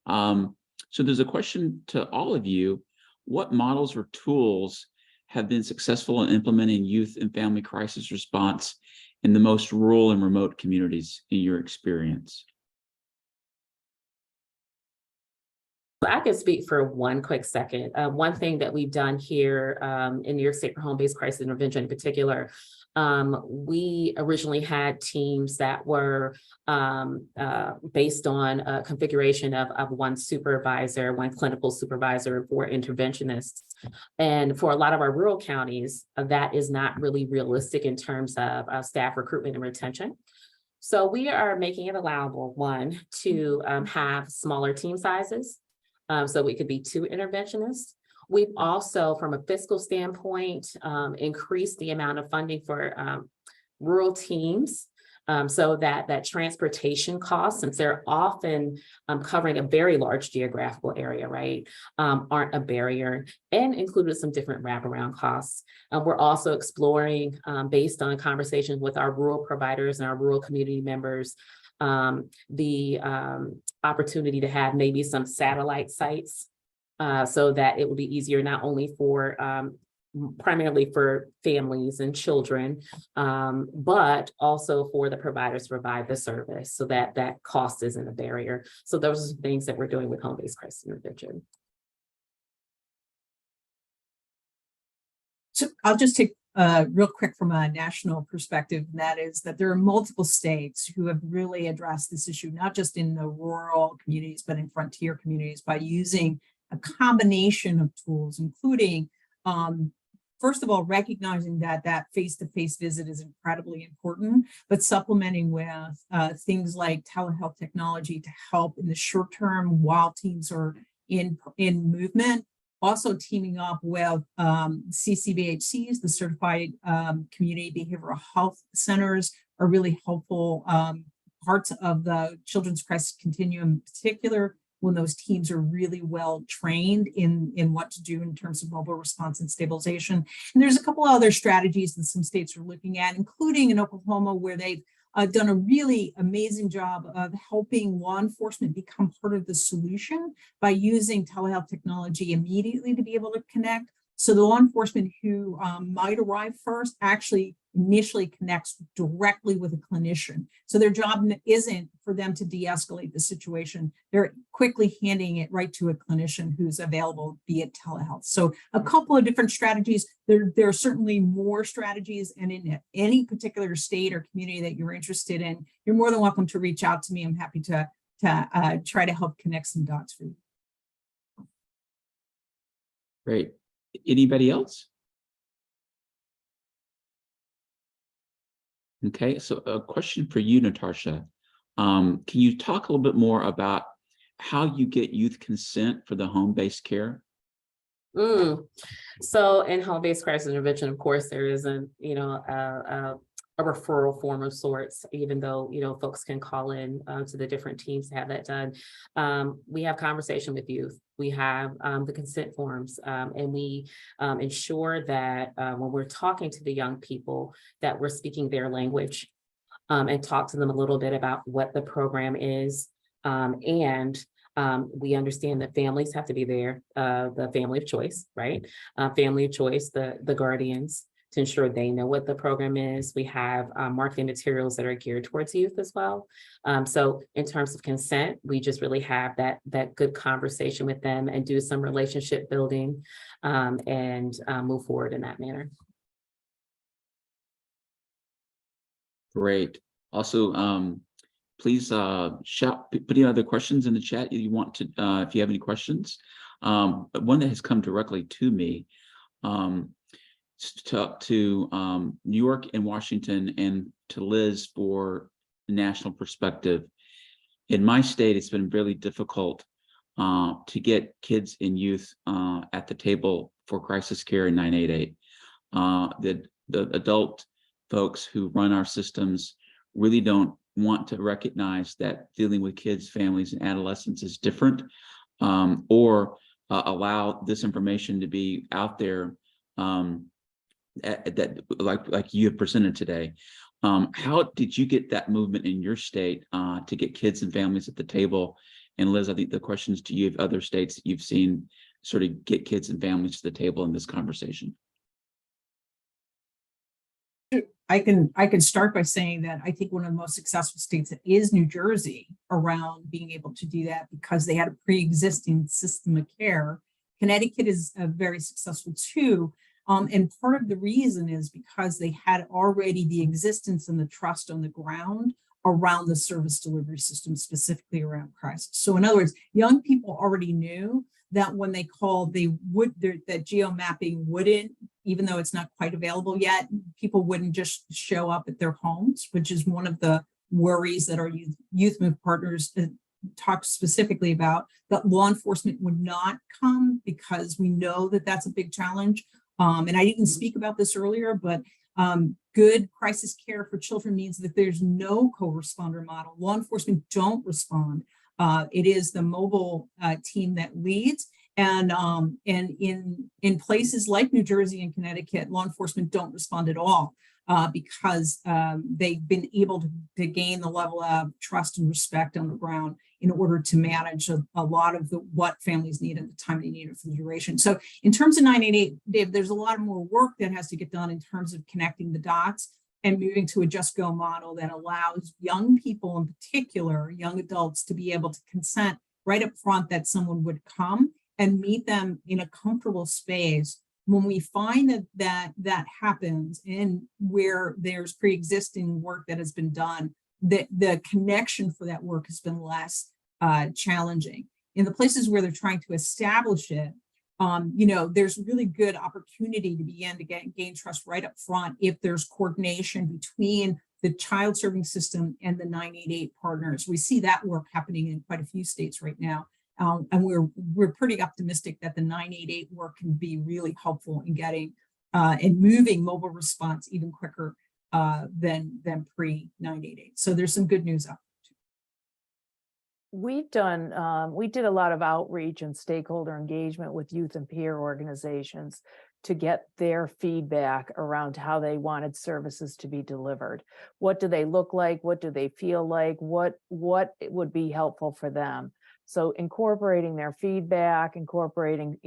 So there's a question to all of you. What models or tools have been successful in implementing youth and family crisis response in the most rural and remote communities in your experience? I could speak for one quick second. One thing that we've done here in New York State for home-based crisis intervention in particular, we originally had teams that were based on a configuration of one supervisor, one clinical supervisor, 4 interventionists. And for a lot of our rural counties, that is not really realistic in terms of staff recruitment and retention. So we are making it allowable, one, to have smaller team sizes. So we could be 2 interventionists. We've also, from a fiscal standpoint, increased the amount of funding for rural teams so that transportation costs, since they're often covering a very large geographical area, right, aren't a barrier, and included some different wraparound costs. We're also exploring, based on conversations with our rural providers and our rural community members, the opportunity to have maybe some satellite sites so that it would be easier not only for primarily for families and children, but also for the providers to provide the service so that that cost isn't a barrier. So those are things that we're doing with home-based crisis intervention. So I'll just take real quick from a national perspective, and that is that there are multiple states who have really addressed this issue, not just in the rural communities, but in frontier communities by using a combination of tools, including, first of all, recognizing that face-to-face visit is incredibly important, but supplementing with things like telehealth technology to help in the short term while teams are in movement. Also teaming up with CCBHCs, the Certified Community Behavioral Health Centers, are really helpful parts of the children's crisis continuum, in particular when those teams are really well trained in what to do in terms of mobile response and stabilization. And there's a couple other strategies that some states are looking at, including in Oklahoma, where they've done a really amazing job of helping law enforcement become part of the solution by using telehealth technology immediately to be able to connect, So the law enforcement who might arrive first actually initially connects directly with a clinician. So their job isn't for them to de-escalate the situation. They're quickly handing it right to a clinician who's available via telehealth. So a couple of different strategies. There are certainly more strategies, and in any particular state or community that you're interested in, you're more than welcome to reach out to me. I'm happy to try to help connect some dots for you. Great. Anybody else? Okay, so a question for you, Natasha. Can you talk a little bit more about how you get youth consent for the home-based care? So in home-based crisis intervention, of course, there isn't, a referral form of sorts, even though, folks can call in to the different teams to have that done. We have conversation with youth. We have the consent forms, and we ensure that when we're talking to the young people, that we're speaking their language, and talk to them a little bit about what the program is. And we understand that families have to be there, the family of choice, right? Family of choice, the guardians, to ensure they know what the program is. We have marketing materials that are geared towards youth as well. So in terms of consent, we just really have that good conversation with them and do some relationship building, and move forward in that manner. Great. Also, please put any other questions in the chat if you want to, if you have any questions. One that has come directly to me, to New York and Washington, and to Liz for national perspective. In my state, it's been really difficult to get kids and youth at the table for crisis care in 988. The adult folks who run our systems really don't want to recognize that dealing with kids, families, and adolescents is different, or allow this information to be out there, that like you have presented today. How did you get that movement in your state to get kids and families at the table? And Liz, I think the questions to you of other states that you've seen sort of get kids and families to the table in this conversation. I can start by saying that I think one of the most successful states is New Jersey around being able to do that, because they had a pre-existing system of care. Connecticut is very successful too. And part of the reason is because they had already the existence and the trust on the ground around the service delivery system, specifically around crisis. So in other words, young people already knew that when they called, that geo-mapping wouldn't, even though it's not quite available yet, people wouldn't just show up at their homes, which is one of the worries that our youth move partners talk specifically about, that law enforcement would not come, because we know that that's a big challenge. And I didn't speak about this earlier, but good crisis care for children means that there's no co-responder model. Law enforcement don't respond. It is the mobile team that leads. And in places like New Jersey and Connecticut, law enforcement don't respond at all, because they've been able to gain the level of trust and respect on the ground in order to manage a lot of what families need at the time they need it for the duration. So in terms of 988, Dave, there's a lot more work that has to get done in terms of connecting the dots and moving to a just go model that allows young people, in particular, young adults, to be able to consent right up front that someone would come and meet them in a comfortable space. When we find that happens, and where there's pre-existing work that has been done, the connection for that work has been less challenging. In the places where they're trying to establish it, there's really good opportunity to begin to gain trust right up front if there's coordination between the child serving system and the 988 partners. We see that work happening in quite a few states right now. And we're pretty optimistic that the 988 work can be really helpful in getting and moving mobile response even quicker than pre-988. So there's some good news out there. We did a lot of outreach and stakeholder engagement with youth and peer organizations to get their feedback around how they wanted services to be delivered. What do they look like? What do they feel like? What would be helpful for them? So incorporating their feedback, incorporating,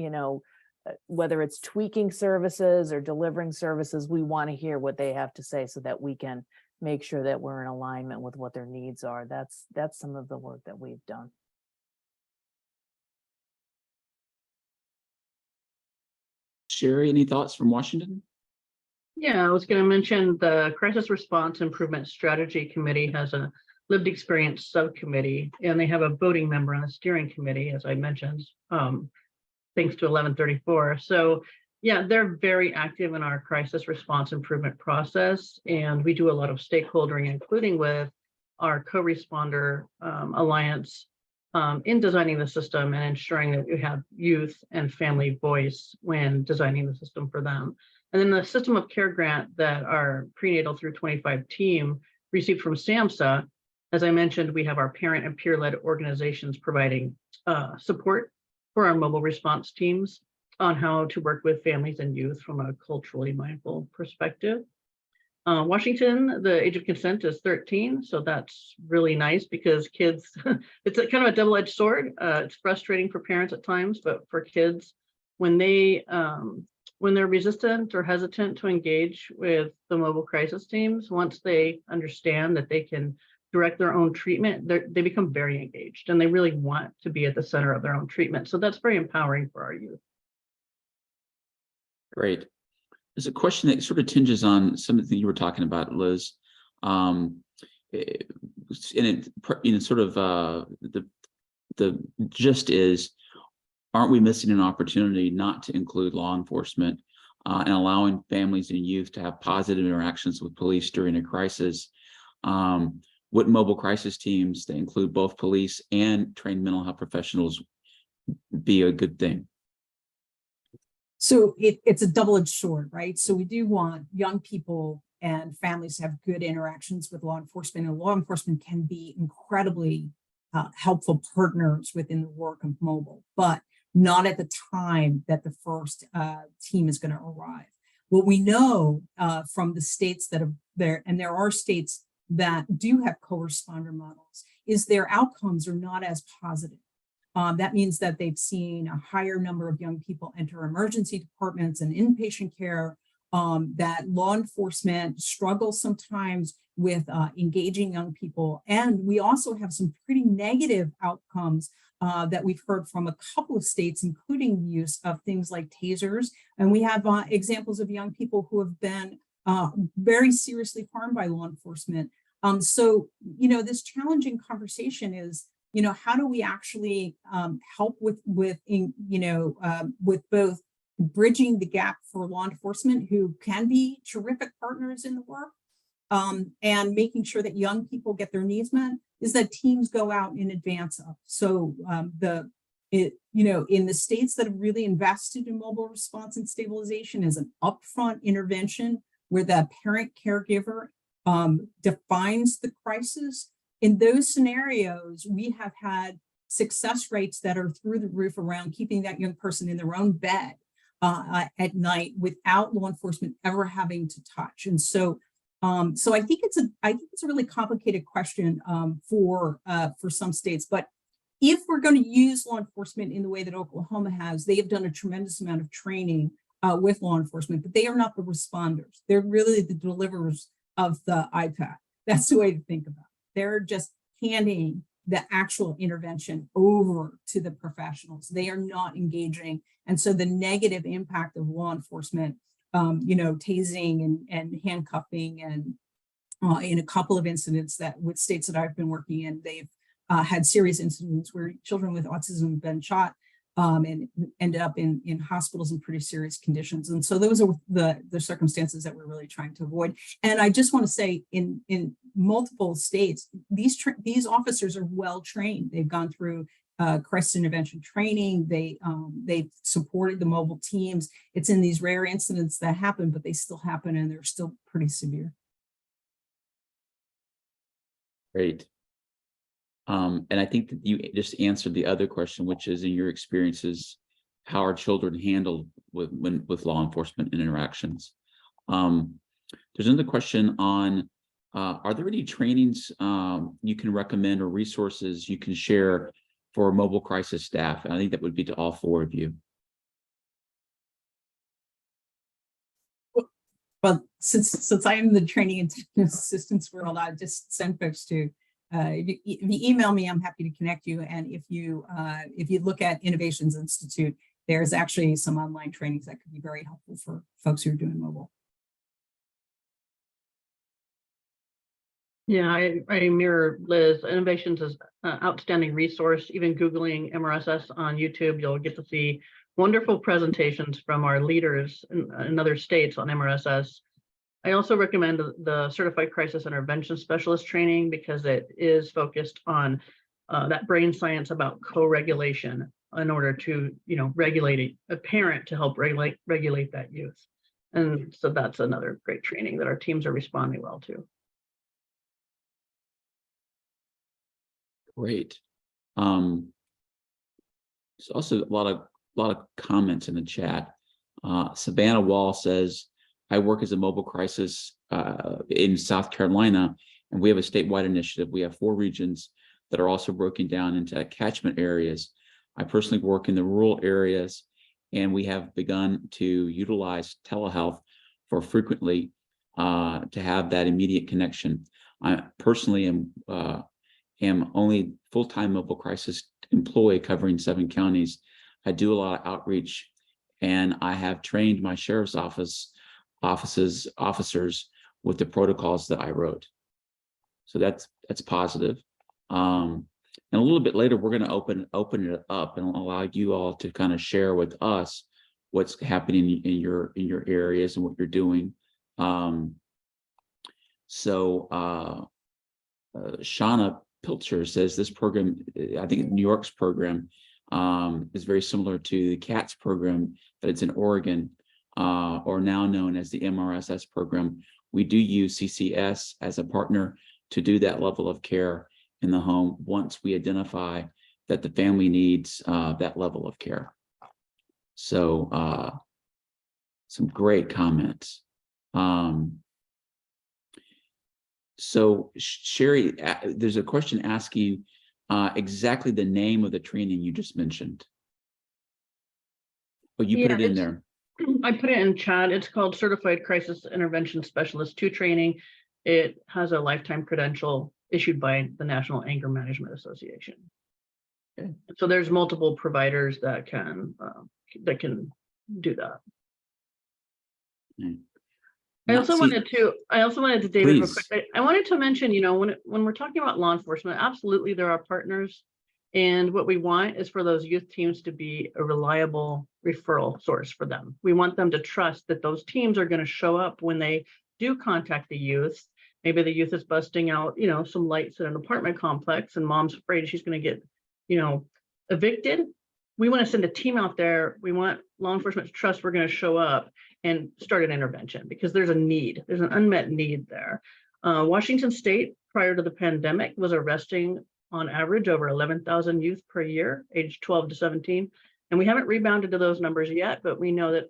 whether it's tweaking services or delivering services, we want to hear what they have to say so that we can make sure that we're in alignment with what their needs are. That's some of the work that we've done. Sherry, any thoughts from Washington? Yeah, I was going to mention the Crisis Response Improvement Strategy Committee has a lived experience subcommittee, and they have a voting member on the steering committee, as I mentioned, thanks to 1134. So yeah, they're very active in our crisis response improvement process, and we do a lot of stakeholdering, including with our co-responder alliance in designing the system and ensuring that we have youth and family voice when designing the system for them. And then the system of care grant that our prenatal through 25 team received from SAMHSA, as I mentioned, we have our parent and peer-led organizations providing support for our mobile response teams on how to work with families and youth from a culturally mindful perspective. Washington, the age of consent is 13, so that's really nice because kids, it's a kind of a double-edged sword. It's frustrating for parents at times, but for kids, when they're resistant or hesitant to engage with the mobile crisis teams, once they understand that they can direct their own treatment, they become very engaged and they really want to be at the center of their own treatment. So that's very empowering for our youth. Great. There's a question that sort of tinges on something you were talking about, Liz. The gist is, aren't we missing an opportunity not to include law enforcement and allowing families and youth to have positive interactions with police during a crisis? Would mobile crisis teams that include both police and trained mental health professionals be a good thing? So it's a double-edged sword, right? So we do want young people and families to have good interactions with law enforcement, and law enforcement can be incredibly helpful partners within the work of mobile, but not at the time that the first team is going to arrive. What we know from the states that are there, and there are states that do have co-responder models, is their outcomes are not as positive. That means that they've seen a higher number of young people enter emergency departments and inpatient care, that law enforcement struggles sometimes with engaging young people. And we also have some pretty negative outcomes that we've heard from a couple of states, including the use of things like tasers. And we have examples of young people who have been very seriously harmed by law enforcement. So, this challenging conversation is, how do we actually help with both bridging the gap for law enforcement, who can be terrific partners in the work, and making sure that young people get their needs met, is that teams go out in advance of. So in the states that have really invested in mobile response and stabilization as an upfront intervention where the parent caregiver defines the crisis, in those scenarios, we have had success rates that are through the roof around keeping that young person in their own bed at night without law enforcement ever having to touch. And so I think it's a really complicated question for some states. But if we're going to use law enforcement in the way that Oklahoma has, they have done a tremendous amount of training with law enforcement, but they are not the responders. They're really the deliverers of the iPad. That's the way to think about it. They're just handing the actual intervention over to the professionals. They are not engaging. And so the negative impact of law enforcement, tasing and handcuffing, and in a couple of incidents that with states that I've been working in, they've had serious incidents where children with autism have been shot and ended up in hospitals in pretty serious conditions. And so those are the circumstances that we're really trying to avoid. And I just want to say, in multiple states, these officers are well trained. They've gone through crisis intervention training. They've supported the mobile teams. It's in these rare incidents that happen, but they still happen, and they're still pretty severe. Great. And I think that you just answered the other question, which is, in your experiences, how are children handled with law enforcement interactions? There's another question on, are there any trainings you can recommend or resources you can share for mobile crisis staff? And I think that would be to all four of you. Well, since I am the training and technical assistance world, I just send folks to, if you email me, I'm happy to connect you. And if you look at Innovations Institute, there's actually some online trainings that could be very helpful for folks who are doing mobile. Yeah, I mirror Liz. Innovations is an outstanding resource. Even Googling MRSS on YouTube, you'll get to see wonderful presentations from our leaders in other states on MRSS. I also recommend the Certified Crisis Intervention Specialist training because it is focused on that brain science about co-regulation in order to, regulate a parent to help regulate that youth. And so that's another great training that our teams are responding well to. Great. There's also a lot of comments in the chat. Savannah Wall says, I work as a mobile crisis in South Carolina, and we have a statewide initiative. We have 4 regions that are also broken down into catchment areas. I personally work in the rural areas, and we have begun to utilize telehealth for frequently to have that immediate connection. I personally am only full-time mobile crisis employee covering 7 counties. I do a lot of outreach, and I have trained my sheriff's officers with the protocols that I wrote. So that's positive. And a little bit later, we're going to open it up and allow you all to kind of share with us what's happening in your areas and what you're doing. Shauna Pilcher says this program, I think New York's program, is very similar to the CATS program, but it's in Oregon, or now known as the MRSS program. We do use CCS as a partner to do that level of care in the home once we identify that the family needs that level of care. So some great comments. So Sherry, there's a question asking exactly the name of the training you just mentioned. Oh, you put it in there. I put it in chat. It's called Certified Crisis Intervention Specialist 2 training. It has a lifetime credential issued by the National Anger Management Association. Okay. So there's multiple providers that can do that. Okay. I also wanted to, David, real quick, I wanted to mention, when we're talking about law enforcement, absolutely there are partners. And what we want is for those youth teams to be a reliable referral source for them. We want them to trust that those teams are going to show up when they do contact the youth. Maybe the youth is busting out, some lights at an apartment complex and mom's afraid she's going to get, evicted. We want to send a team out there. We want law enforcement to trust we're going to show up and start an intervention because there's a need. There's an unmet need there. Washington State, prior to the pandemic, was arresting on average over 11,000 youth per year, aged 12 to 17. And we haven't rebounded to those numbers yet, but we know that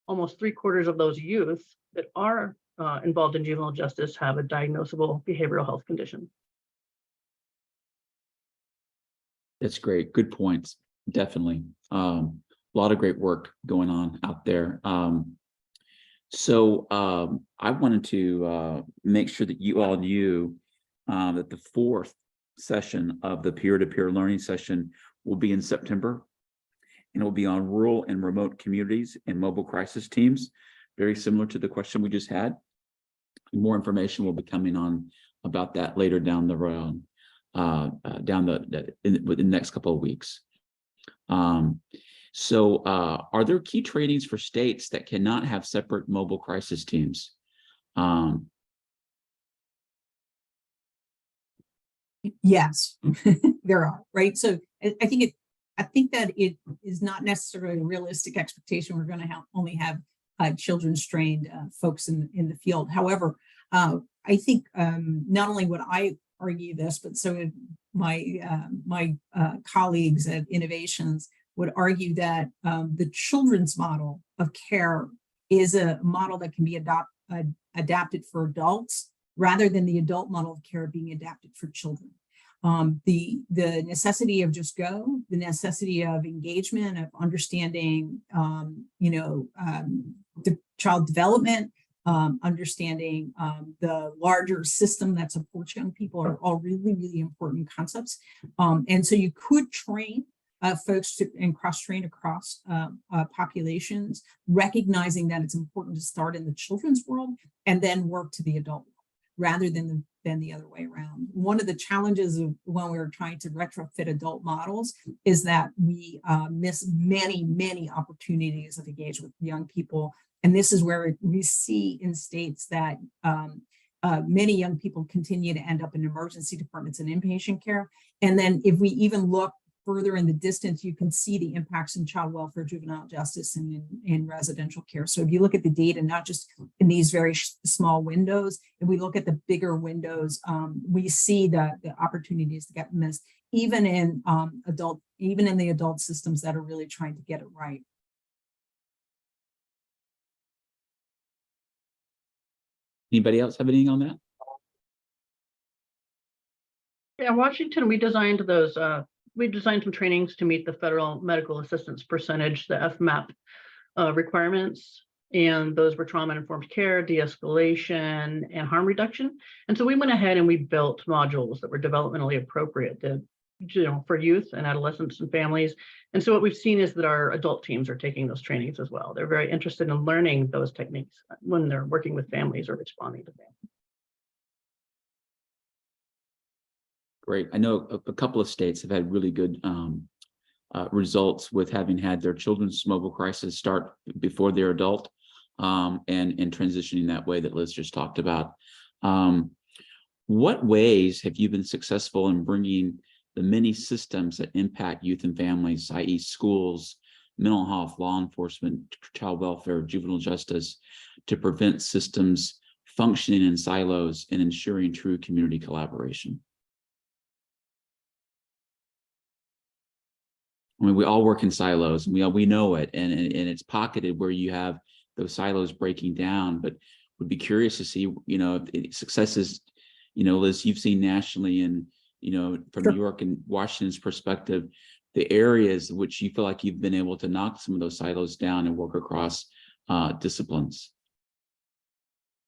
almost 3/4 of those youth that are involved in juvenile justice have a diagnosable behavioral health condition. That's great. Good points. Definitely. A lot of great work going on out there. So I wanted to make sure that you all knew that the 4th session of the peer-to-peer learning session will be in September, and it will be on rural and remote communities and mobile crisis teams, very similar to the question we just had. More information will be coming on about that later down the road, in the next couple of weeks. So are there key trainings for states that cannot have separate mobile crisis teams? Yes, there are, right? So I think that it is not necessarily a realistic expectation we're going to only have children's trained folks in the field. However, I think not only would I argue this, but so my colleagues at Innovations would argue that the children's model of care is a model that can be adapted for adults rather than the adult model of care being adapted for children. The necessity of just go, the necessity of engagement, of understanding, the child development, understanding the larger system that supports young people are all really, really important concepts. And so you could train folks and cross-train across populations, recognizing that it's important to start in the children's world and then work to the adult world, rather than the other way around. One of the challenges of when we're trying to retrofit adult models is that we miss many, many opportunities of engagement with young people. And this is where we see in states that many young people continue to end up in emergency departments and inpatient care. And then if we even look further in the distance, you can see the impacts in child welfare, juvenile justice, and in residential care. So if you look at the data, not just in these very small windows, if we look at the bigger windows, we see the opportunities that get missed, even in the adult systems that are really trying to get it right. Anybody else have anything on that? Yeah, Washington, we designed some trainings to meet the federal medical assistance percentage, the FMAP requirements. And those were trauma-informed care, de-escalation, and harm reduction. And so we went ahead and we built modules that were developmentally appropriate for youth and adolescents and families. And so what we've seen is that our adult teams are taking those trainings as well. They're very interested in learning those techniques when they're working with families or responding to families. Great. I know a couple of states have had really good results with having had their children's mobile crisis start before they're adult, and transitioning that way that Liz just talked about. What ways have you been successful in bringing the many systems that impact youth and families, i.e. schools, mental health, law enforcement, child welfare, juvenile justice, to prevent systems functioning in silos and ensuring true community collaboration? I mean, we all work in silos, and we know it, and it's pocketed where you have those silos breaking down. But would be curious to see, if successes, Liz, you've seen nationally, and from New York and Washington's perspective, the areas which you feel like you've been able to knock some of those silos down and work across disciplines.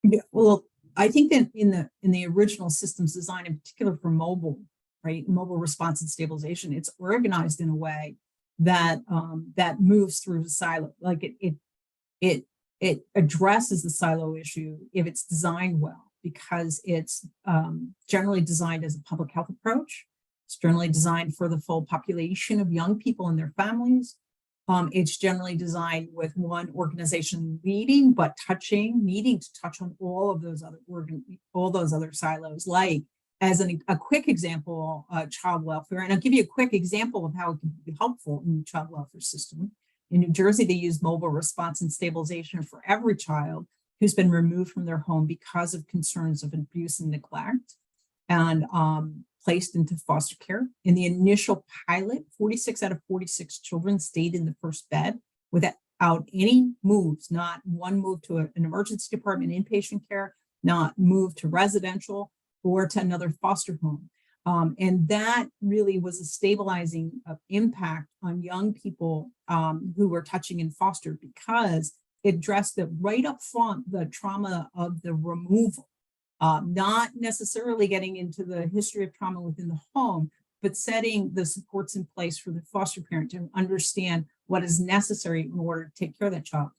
Yeah, well, I think that in the original systems design, in particular for mobile, right, mobile response and stabilization, it's organized in a way that that moves through the silo. Like it addresses the silo issue if it's designed well, because it's generally designed as a public health approach. It's generally designed for the full population of young people and their families. It's generally designed with one organization leading, but needing to touch on all of those other silos. Like, as a quick example, child welfare, and I'll give you a quick example of how it can be helpful in the child welfare system. In New Jersey, they use mobile response and stabilization for every child who's been removed from their home because of concerns of abuse and neglect, and placed into foster care. In the initial pilot, 46 out of 46 children stayed in the first bed without any moves, not one move to an emergency department, inpatient care, not moved to residential or to another foster home. And that really was a stabilizing impact on young people who were touching in foster, because it addressed right up front the trauma of the removal, not necessarily getting into the history of trauma within the home, but setting the supports in place for the foster parent to understand what is necessary in order to take care of that child.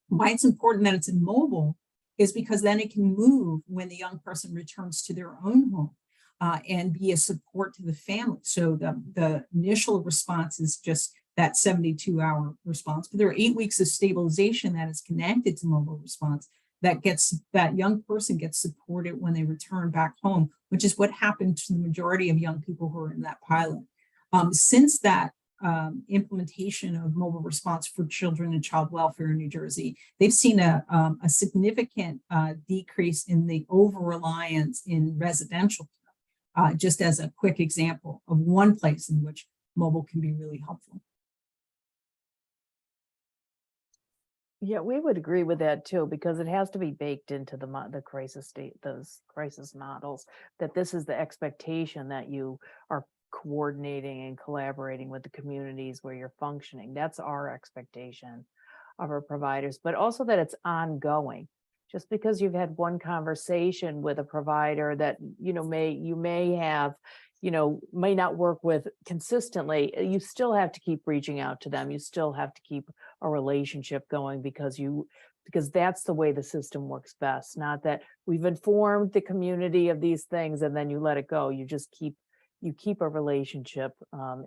Why it's important that it's in mobile is because then it can move when the young person returns to their own home, and be a support to the family. So the initial response is just that 72-hour response, but there are 8 weeks of stabilization that is connected to mobile response that young person gets supported when they return back home, which is what happened to the majority of young people who are in that pilot. Since that implementation of mobile response for children and child welfare in New Jersey, they've seen a significant decrease in the over-reliance in residential care, just as a quick example of one place in which mobile can be really helpful. Yeah, we would agree with that too, because it has to be baked into the crisis those crisis models, that this is the expectation that you are coordinating and collaborating with the communities where you're functioning. That's our expectation of our providers, but also that it's ongoing. Just because you've had one conversation with a provider that, you may have, may not work with consistently, you still have to keep reaching out to them. You still have to keep a relationship going because that's the way the system works best. Not that we've informed the community of these things and then you let it go. You just keep a relationship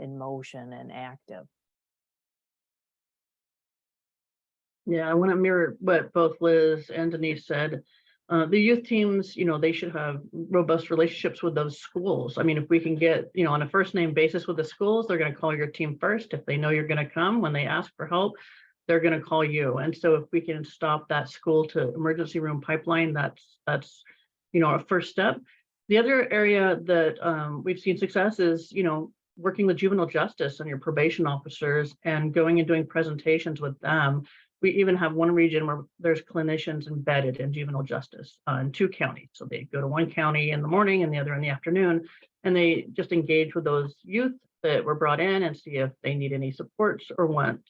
in motion and active. Yeah, I want to mirror what both Liz and Denise said. The youth teams, they should have robust relationships with those schools. I mean, if we can get, on a first name basis with the schools, they're going to call your team first. If they know you're going to come, when they ask for help, they're going to call you. And so if we can stop that school to emergency room pipeline, that's our first step. The other area that we've seen success is, working with juvenile justice and your probation officers and going and doing presentations with them. We even have one region where there's clinicians embedded in juvenile justice in 2 counties. So they go to one county in the morning and the other in the afternoon, and they just engage with those youth that were brought in and see if they need any supports or want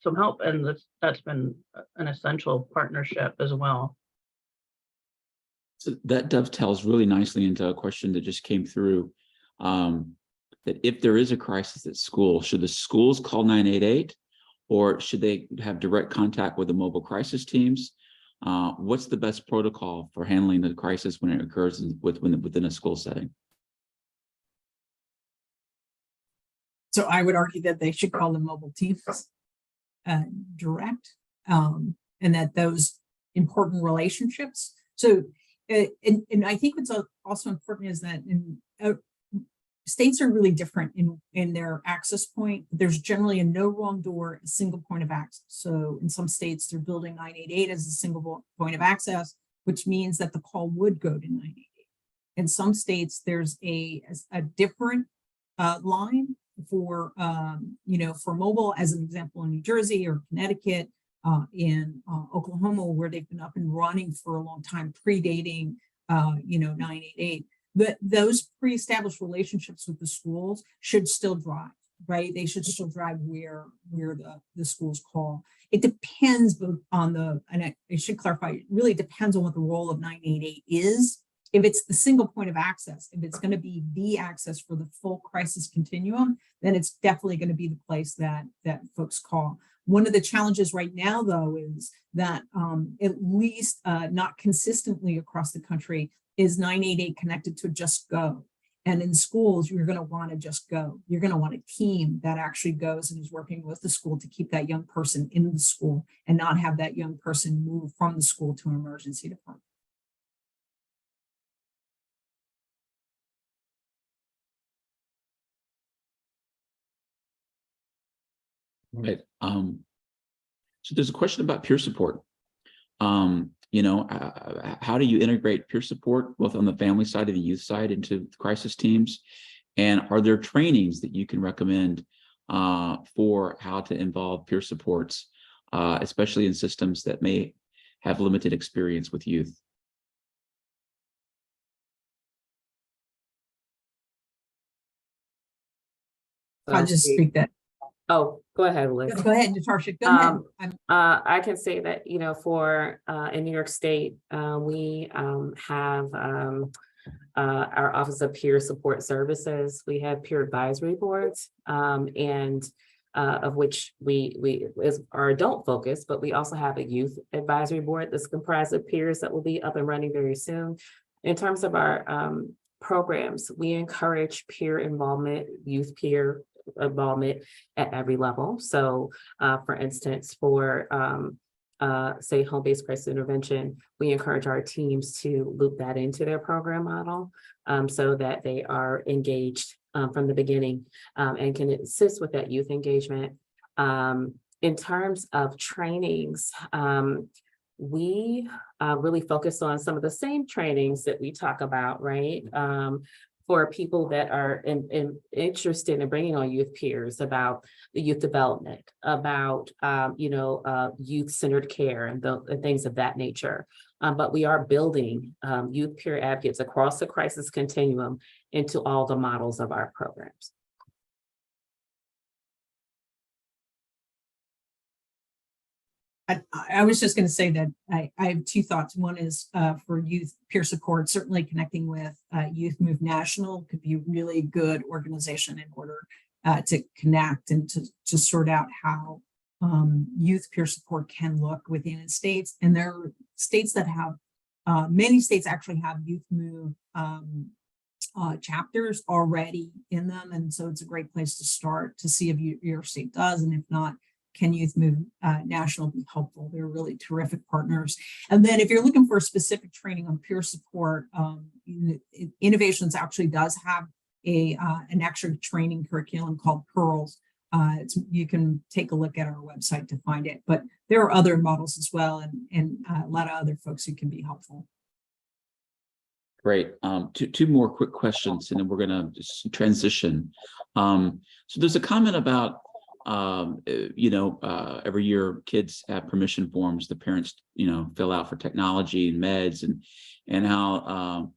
some help. And that's been an essential partnership as well. So that dovetails really nicely into a question that just came through. That if there is a crisis at school, should the schools call 988? Or should they have direct contact with the mobile crisis teams? What's the best protocol for handling the crisis when it occurs within a school setting? So I would argue that they should call the mobile teams direct, and that those important relationships. So, and I think what's also important is that states are really different in their access point. There's generally a no wrong door, a single point of access. So in some states, they're building 988 as a single point of access, which means that the call would go to 988. In some states, there's a different line for for mobile, as an example, in New Jersey or Connecticut, in Oklahoma, where they've been up and running for a long time, predating 988. But those pre-established relationships with the schools should still drive, right? They should still drive where the schools call. It depends both on and I should clarify, it really depends on what the role of 988 is. If it's the single point of access, if it's going to be the access for the full crisis continuum, then it's definitely going to be the place that folks call. One of the challenges right now, though, is that at least not consistently across the country, is 988 connected to Just Go. And in schools, you're going to want to just go. You're going to want a team that actually goes and is working with the school to keep that young person in the school and not have that young person move from the school to an emergency department. Right. So there's a question about peer support. How do you integrate peer support both on the family side and the youth side into crisis teams? And are there trainings that you can recommend for how to involve peer supports, especially in systems that may have limited experience with youth? I'll just speak that. Oh, go ahead, Liz. Go ahead, Natasha. Go ahead. I can say that, for in New York State, we have our Office of Peer Support Services. We have peer advisory boards, and of which we is our adult focus, but we also have a youth advisory board that's comprised of peers that will be up and running very soon. In terms of our programs, we encourage peer involvement, youth peer involvement at every level. So for instance, for say home-based crisis intervention, we encourage our teams to loop that into their program model so that they are engaged from the beginning and can assist with that youth engagement. In terms of trainings, we really focus on some of the same trainings that we talk about, right? For people that are interested in bringing on youth peers, about the youth development, about youth-centered care and things of that nature. But we are building youth peer advocates across the crisis continuum into all the models of our programs. I was just going to say that I have two thoughts. One is for youth peer support, certainly connecting with Youth Move National could be a really good organization in order to connect and to sort out how youth peer support can look within states. And there are states that have, many states actually have Youth Move chapters already in them. And so it's a great place to start to see if your state does. And if not, can Youth Move National be helpful? They're really terrific partners. And then if you're looking for specific training on peer support, Innovations actually does have an extra training curriculum called Pearls. You can take a look at our website to find it, but there are other models as well, and a lot of other folks who can be helpful. Great. Two more quick questions, and then we're going to just transition. So there's a comment about every year kids have permission forms the parents fill out for technology and meds, and how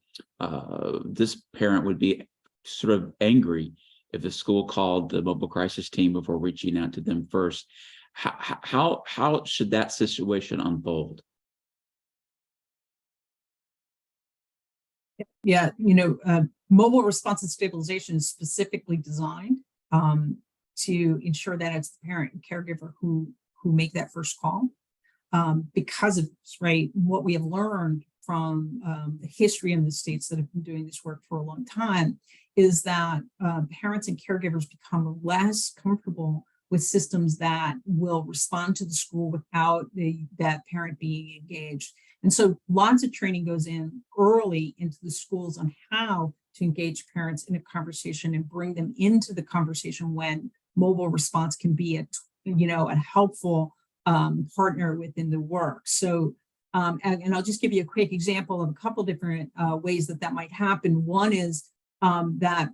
this parent would be sort of angry if the school called the mobile crisis team before reaching out to them first. How should that situation unfold? Yeah, mobile response and stabilization is specifically designed to ensure that it's the parent and caregiver who make that first call, because of right what we have learned from the history in the states that have been doing this work for a long time is that parents and caregivers become less comfortable with systems that will respond to the school without that parent being engaged. And so lots of training goes in early into the schools on how to engage parents in a conversation and bring them into the conversation when mobile response can be a helpful partner within the work. So, and I'll just give you a quick example of a couple different ways that might happen. One is that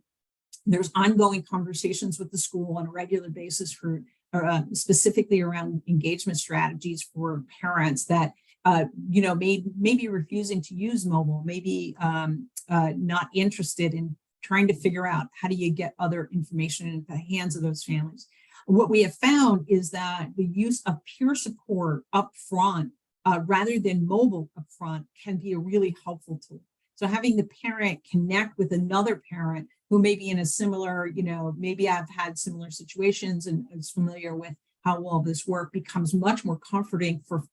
there's ongoing conversations with the school on a regular basis for specifically around engagement strategies for parents that maybe refusing to use mobile, maybe not interested in trying to figure out how do you get other information into the hands of those families. What we have found is that the use of peer support up front rather than mobile up front can be a really helpful tool. So having the parent connect with another parent who may be in a similar, maybe I've had similar situations and is familiar with how well this work becomes much more comforting for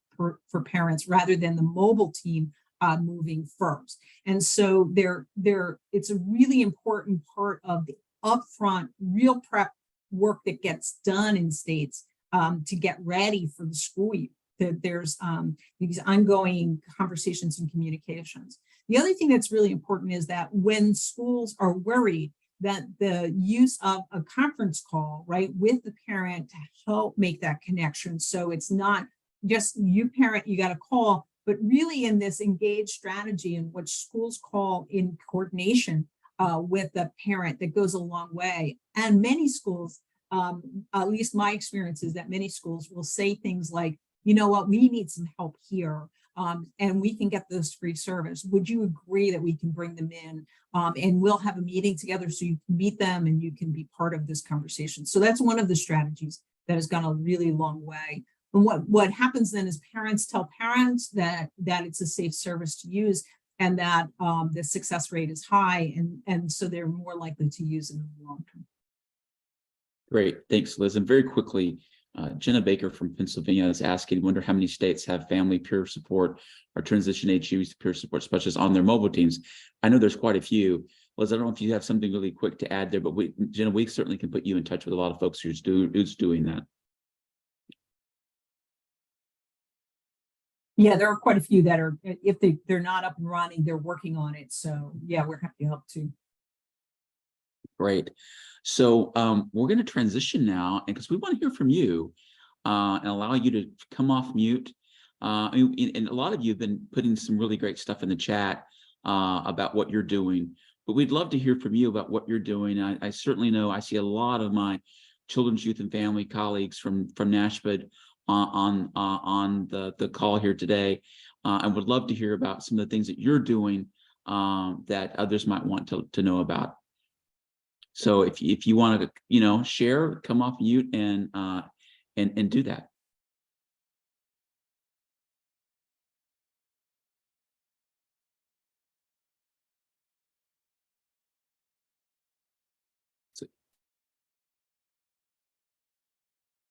parents rather than the mobile team moving first. And so it's a really important part of the upfront real prep work that gets done in states to get ready for the school year. There's these ongoing conversations and communications. The other thing that's really important is that when schools are worried that the use of a conference call, right, with the parent to help make that connection. So it's not just you parent, you got to call, but really in this engaged strategy in which schools call in coordination with the parent, that goes a long way. And many schools, at least my experience is that many schools will say things like, you know what, we need some help here. And we can get this free service. Would you agree that we can bring them in and we'll have a meeting together so you can meet them and you can be part of this conversation. So that's one of the strategies that has gone a really long way. And what happens then is parents tell parents that it's a safe service to use and that the success rate is high. And so they're more likely to use it in the long term. Great, thanks, Liz. And very quickly, Jenna Baker from Pennsylvania is asking, wonder how many states have family peer support or transition age youth peer support specialists on their mobile teams. I know there's quite a few. Liz, I don't know if you have something really quick to add there, but Jenna, we certainly can put you in touch with a lot of folks who's doing that. Yeah, there are quite a few that are, if they're not up and running, they're working on it. So yeah, we're happy to help too. Great. So we're going to transition now, and because we want to hear from you and allow you to come off mute. And a lot of you have been putting some really great stuff in the chat about what you're doing, but we'd love to hear from you about what you're doing. I certainly know I see a lot of my children's, youth, and family colleagues from NASHBD on the call here today, and would love to hear about some of the things that you're doing that others might want to know about. So if you want to share, come off mute and do that.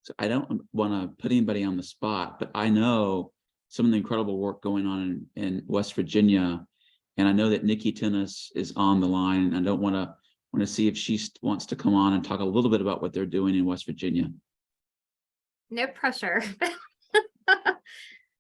So I don't want to put anybody on the spot, but I know some of the incredible work going on in West Virginia. And I know that Nikki Tennis is on the line. I don't want to see if she wants to come on and talk a little bit about what they're doing in West Virginia. No pressure.